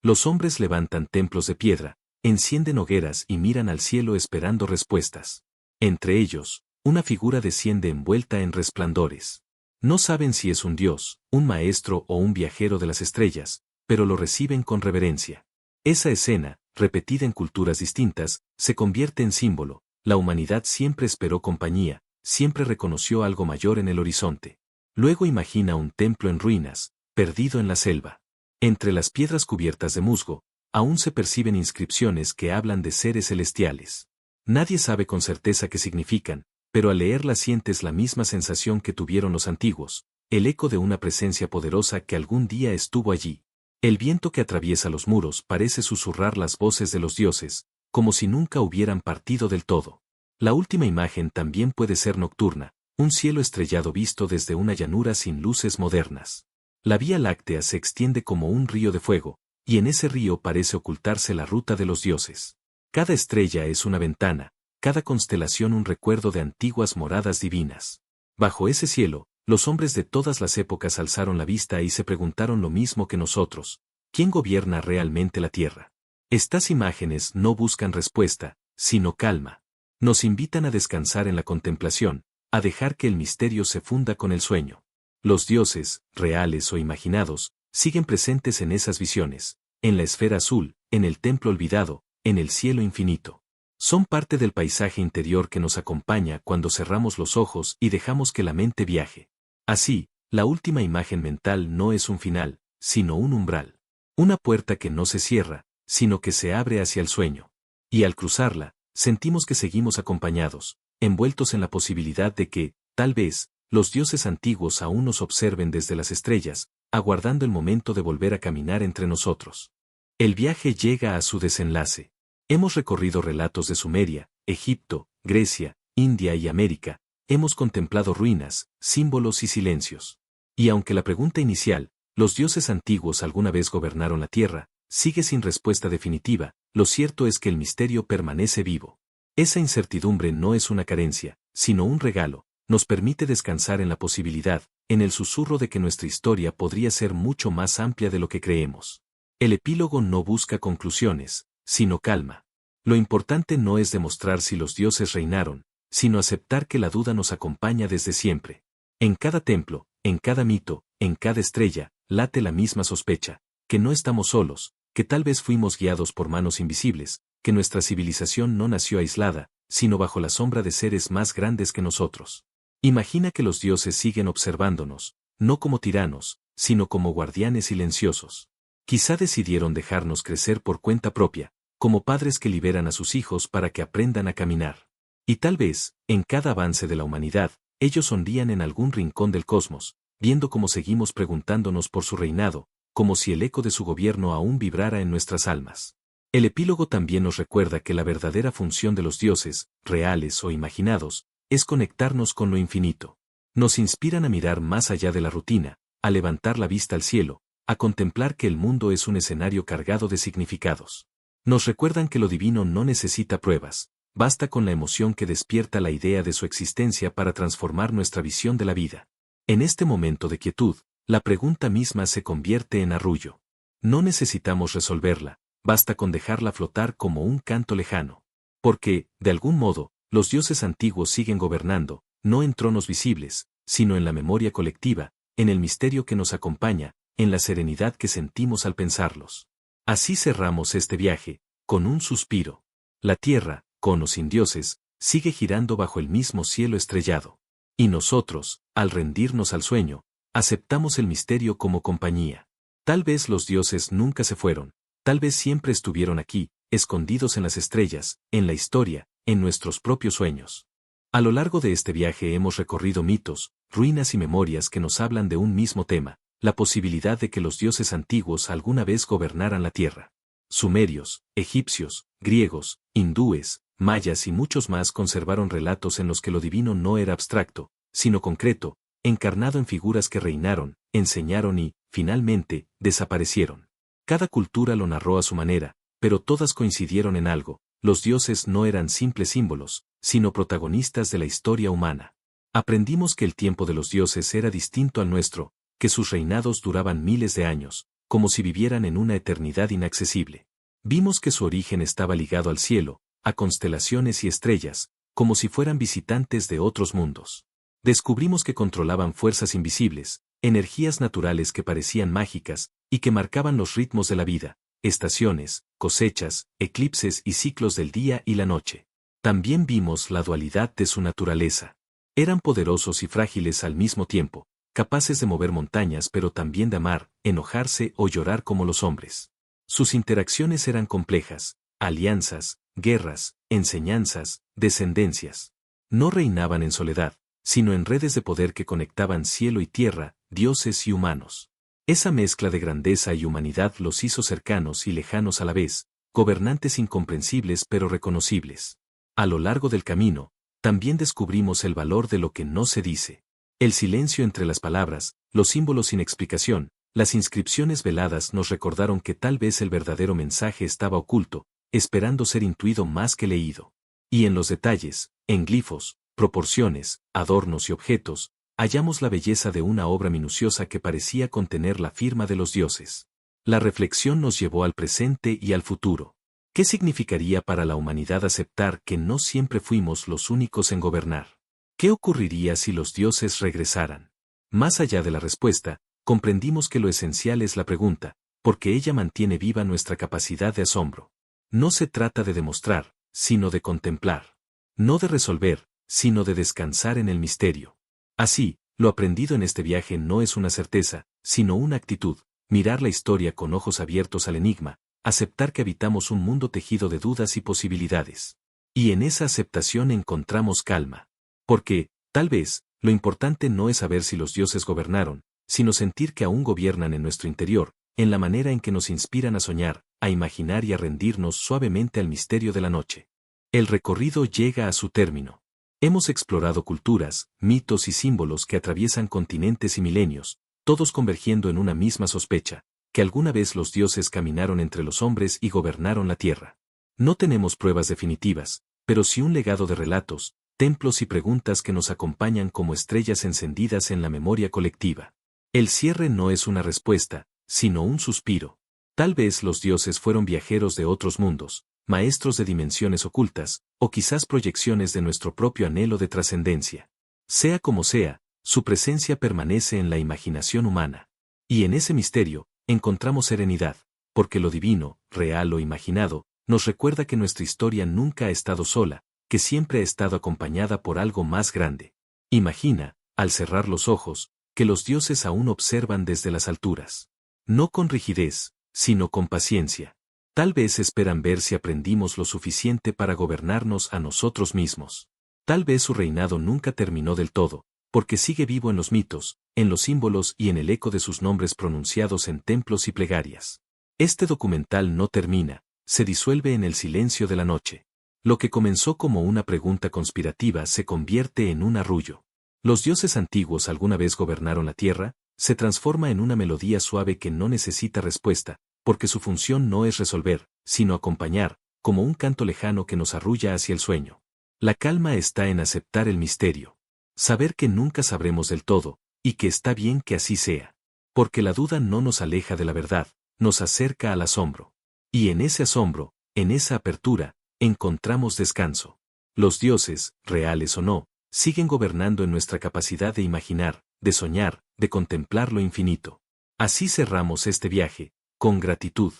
Los hombres levantan templos de piedra, encienden hogueras y miran al cielo esperando respuestas. Entre ellos, una figura desciende envuelta en resplandores. No saben si es un dios, un maestro o un viajero de las estrellas, pero lo reciben con reverencia. Esa escena, repetida en culturas distintas, se convierte en símbolo. La humanidad siempre esperó compañía, siempre reconoció algo mayor en el horizonte. Luego imagina un templo en ruinas, perdido en la selva. Entre las piedras cubiertas de musgo, aún se perciben inscripciones que hablan de seres celestiales. Nadie sabe con certeza qué significan, pero al leerlas sientes la misma sensación que tuvieron los antiguos, el eco de una presencia poderosa que algún día estuvo allí. El viento que atraviesa los muros parece susurrar las voces de los dioses, como si nunca hubieran partido del todo. La última imagen también puede ser nocturna, un cielo estrellado visto desde una llanura sin luces modernas. La Vía Láctea se extiende como un río de fuego, y en ese río parece ocultarse la ruta de los dioses. Cada estrella es una ventana, cada constelación un recuerdo de antiguas moradas divinas. Bajo ese cielo, los hombres de todas las épocas alzaron la vista y se preguntaron lo mismo que nosotros: ¿quién gobierna realmente la tierra? Estas imágenes no buscan respuesta, sino calma. Nos invitan a descansar en la contemplación, a dejar que el misterio se funda con el sueño. Los dioses, reales o imaginados, siguen presentes en esas visiones, en la esfera azul, en el templo olvidado, en el cielo infinito. Son parte del paisaje interior que nos acompaña cuando cerramos los ojos y dejamos que la mente viaje. Así, la última imagen mental no es un final, sino un umbral. Una puerta que no se cierra, sino que se abre hacia el sueño. Y al cruzarla, sentimos que seguimos acompañados, envueltos en la posibilidad de que, tal vez, los dioses antiguos aún nos observen desde las estrellas, aguardando el momento de volver a caminar entre nosotros. El viaje llega a su desenlace. Hemos recorrido relatos de Sumeria, Egipto, Grecia, India y América, hemos contemplado ruinas, símbolos y silencios. Y aunque la pregunta inicial, ¿los dioses antiguos alguna vez gobernaron la tierra?, sigue sin respuesta definitiva, lo cierto es que el misterio permanece vivo. Esa incertidumbre no es una carencia, sino un regalo, nos permite descansar en la posibilidad, en el susurro de que nuestra historia podría ser mucho más amplia de lo que creemos. El epílogo no busca conclusiones, sino calma. Lo importante no es demostrar si los dioses reinaron, sino aceptar que la duda nos acompaña desde siempre. En cada templo, en cada mito, en cada estrella, late la misma sospecha, que no estamos solos, que tal vez fuimos guiados por manos invisibles, que nuestra civilización no nació aislada, sino bajo la sombra de seres más grandes que nosotros. Imagina que los dioses siguen observándonos, no como tiranos, sino como guardianes silenciosos. Quizá decidieron dejarnos crecer por cuenta propia, como padres que liberan a sus hijos para que aprendan a caminar. Y tal vez, en cada avance de la humanidad, ellos sonrían en algún rincón del cosmos, viendo cómo seguimos preguntándonos por su reinado, como si el eco de su gobierno aún vibrara en nuestras almas. El epílogo también nos recuerda que la verdadera función de los dioses, reales o imaginados, es conectarnos con lo infinito. Nos inspiran a mirar más allá de la rutina, a levantar la vista al cielo, a contemplar que el mundo es un escenario cargado de significados. Nos recuerdan que lo divino no necesita pruebas, basta con la emoción que despierta la idea de su existencia para transformar nuestra visión de la vida. En este momento de quietud, la pregunta misma se convierte en arrullo. No necesitamos resolverla, basta con dejarla flotar como un canto lejano. Porque, de algún modo, los dioses antiguos siguen gobernando, no en tronos visibles, sino en la memoria colectiva, en el misterio que nos acompaña, en la serenidad que sentimos al pensarlos. Así cerramos este viaje, con un suspiro. La tierra, con o sin dioses, sigue girando bajo el mismo cielo estrellado. Y nosotros, al rendirnos al sueño, aceptamos el misterio como compañía. Tal vez los dioses nunca se fueron, tal vez siempre estuvieron aquí, escondidos en las estrellas, en la historia, en nuestros propios sueños. A lo largo de este viaje hemos recorrido mitos, ruinas y memorias que nos hablan de un mismo tema, la posibilidad de que los dioses antiguos alguna vez gobernaran la tierra. Sumerios, egipcios, griegos, hindúes, mayas y muchos más conservaron relatos en los que lo divino no era abstracto, sino concreto, encarnado en figuras que reinaron, enseñaron y, finalmente, desaparecieron. Cada cultura lo narró a su manera, pero todas coincidieron en algo: los dioses no eran simples símbolos, sino protagonistas de la historia humana. Aprendimos que el tiempo de los dioses era distinto al nuestro, que sus reinados duraban miles de años, como si vivieran en una eternidad inaccesible. Vimos que su origen estaba ligado al cielo, a constelaciones y estrellas, como si fueran visitantes de otros mundos. Descubrimos que controlaban fuerzas invisibles, energías naturales que parecían mágicas, y que marcaban los ritmos de la vida, estaciones, cosechas, eclipses y ciclos del día y la noche. También vimos la dualidad de su naturaleza. Eran poderosos y frágiles al mismo tiempo, capaces de mover montañas pero también de amar, enojarse o llorar como los hombres. Sus interacciones eran complejas: alianzas, guerras, enseñanzas, descendencias. No reinaban en soledad, sino en redes de poder que conectaban cielo y tierra, dioses y humanos. Esa mezcla de grandeza y humanidad los hizo cercanos y lejanos a la vez, gobernantes incomprensibles pero reconocibles. A lo largo del camino, también descubrimos el valor de lo que no se dice. El silencio entre las palabras, los símbolos sin explicación, las inscripciones veladas nos recordaron que tal vez el verdadero mensaje estaba oculto, esperando ser intuido más que leído. Y en los detalles, en glifos, proporciones, adornos y objetos, hallamos la belleza de una obra minuciosa que parecía contener la firma de los dioses. La reflexión nos llevó al presente y al futuro. ¿Qué significaría para la humanidad aceptar que no siempre fuimos los únicos en gobernar? ¿Qué ocurriría si los dioses regresaran? Más allá de la respuesta, comprendimos que lo esencial es la pregunta, porque ella mantiene viva nuestra capacidad de asombro. No se trata de demostrar, sino de contemplar. No de resolver, sino de descansar en el misterio. Así, lo aprendido en este viaje no es una certeza, sino una actitud: mirar la historia con ojos abiertos al enigma, aceptar que habitamos un mundo tejido de dudas y posibilidades. Y en esa aceptación encontramos calma. Porque, tal vez, lo importante no es saber si los dioses gobernaron, sino sentir que aún gobiernan en nuestro interior, en la manera en que nos inspiran a soñar, a imaginar y a rendirnos suavemente al misterio de la noche. El recorrido llega a su término. Hemos explorado culturas, mitos y símbolos que atraviesan continentes y milenios, todos convergiendo en una misma sospecha, que alguna vez los dioses caminaron entre los hombres y gobernaron la tierra. No tenemos pruebas definitivas, pero sí un legado de relatos, templos y preguntas que nos acompañan como estrellas encendidas en la memoria colectiva. El cierre no es una respuesta, sino un suspiro. Tal vez los dioses fueron viajeros de otros mundos, maestros de dimensiones ocultas, o quizás proyecciones de nuestro propio anhelo de trascendencia. Sea como sea, su presencia permanece en la imaginación humana. Y en ese misterio, encontramos serenidad, porque lo divino, real o imaginado, nos recuerda que nuestra historia nunca ha estado sola, que siempre ha estado acompañada por algo más grande. Imagina, al cerrar los ojos, que los dioses aún observan desde las alturas. No con rigidez, sino con paciencia. Tal vez esperan ver si aprendimos lo suficiente para gobernarnos a nosotros mismos. Tal vez su reinado nunca terminó del todo, porque sigue vivo en los mitos, en los símbolos y en el eco de sus nombres pronunciados en templos y plegarias. Este documental no termina, se disuelve en el silencio de la noche. Lo que comenzó como una pregunta conspirativa se convierte en un arrullo. ¿Los dioses antiguos alguna vez gobernaron la tierra? Se transforma en una melodía suave que no necesita respuesta, porque su función no es resolver, sino acompañar, como un canto lejano que nos arrulla hacia el sueño. La calma está en aceptar el misterio. Saber que nunca sabremos del todo, y que está bien que así sea. Porque la duda no nos aleja de la verdad, nos acerca al asombro. Y en ese asombro, en esa apertura, encontramos descanso. Los dioses, reales o no, siguen gobernando en nuestra capacidad de imaginar, de soñar, de contemplar lo infinito. Así cerramos este viaje, con gratitud.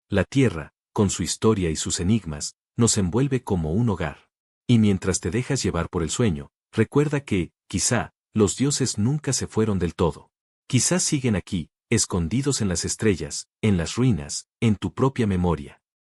La tierra, con su historia y sus enigmas, nos envuelve como un hogar. Y mientras te dejas llevar por el sueño, recuerda que, quizá, los dioses nunca se fueron del todo. Quizás siguen aquí, escondidos en las estrellas, en las ruinas, en tu propia memoria.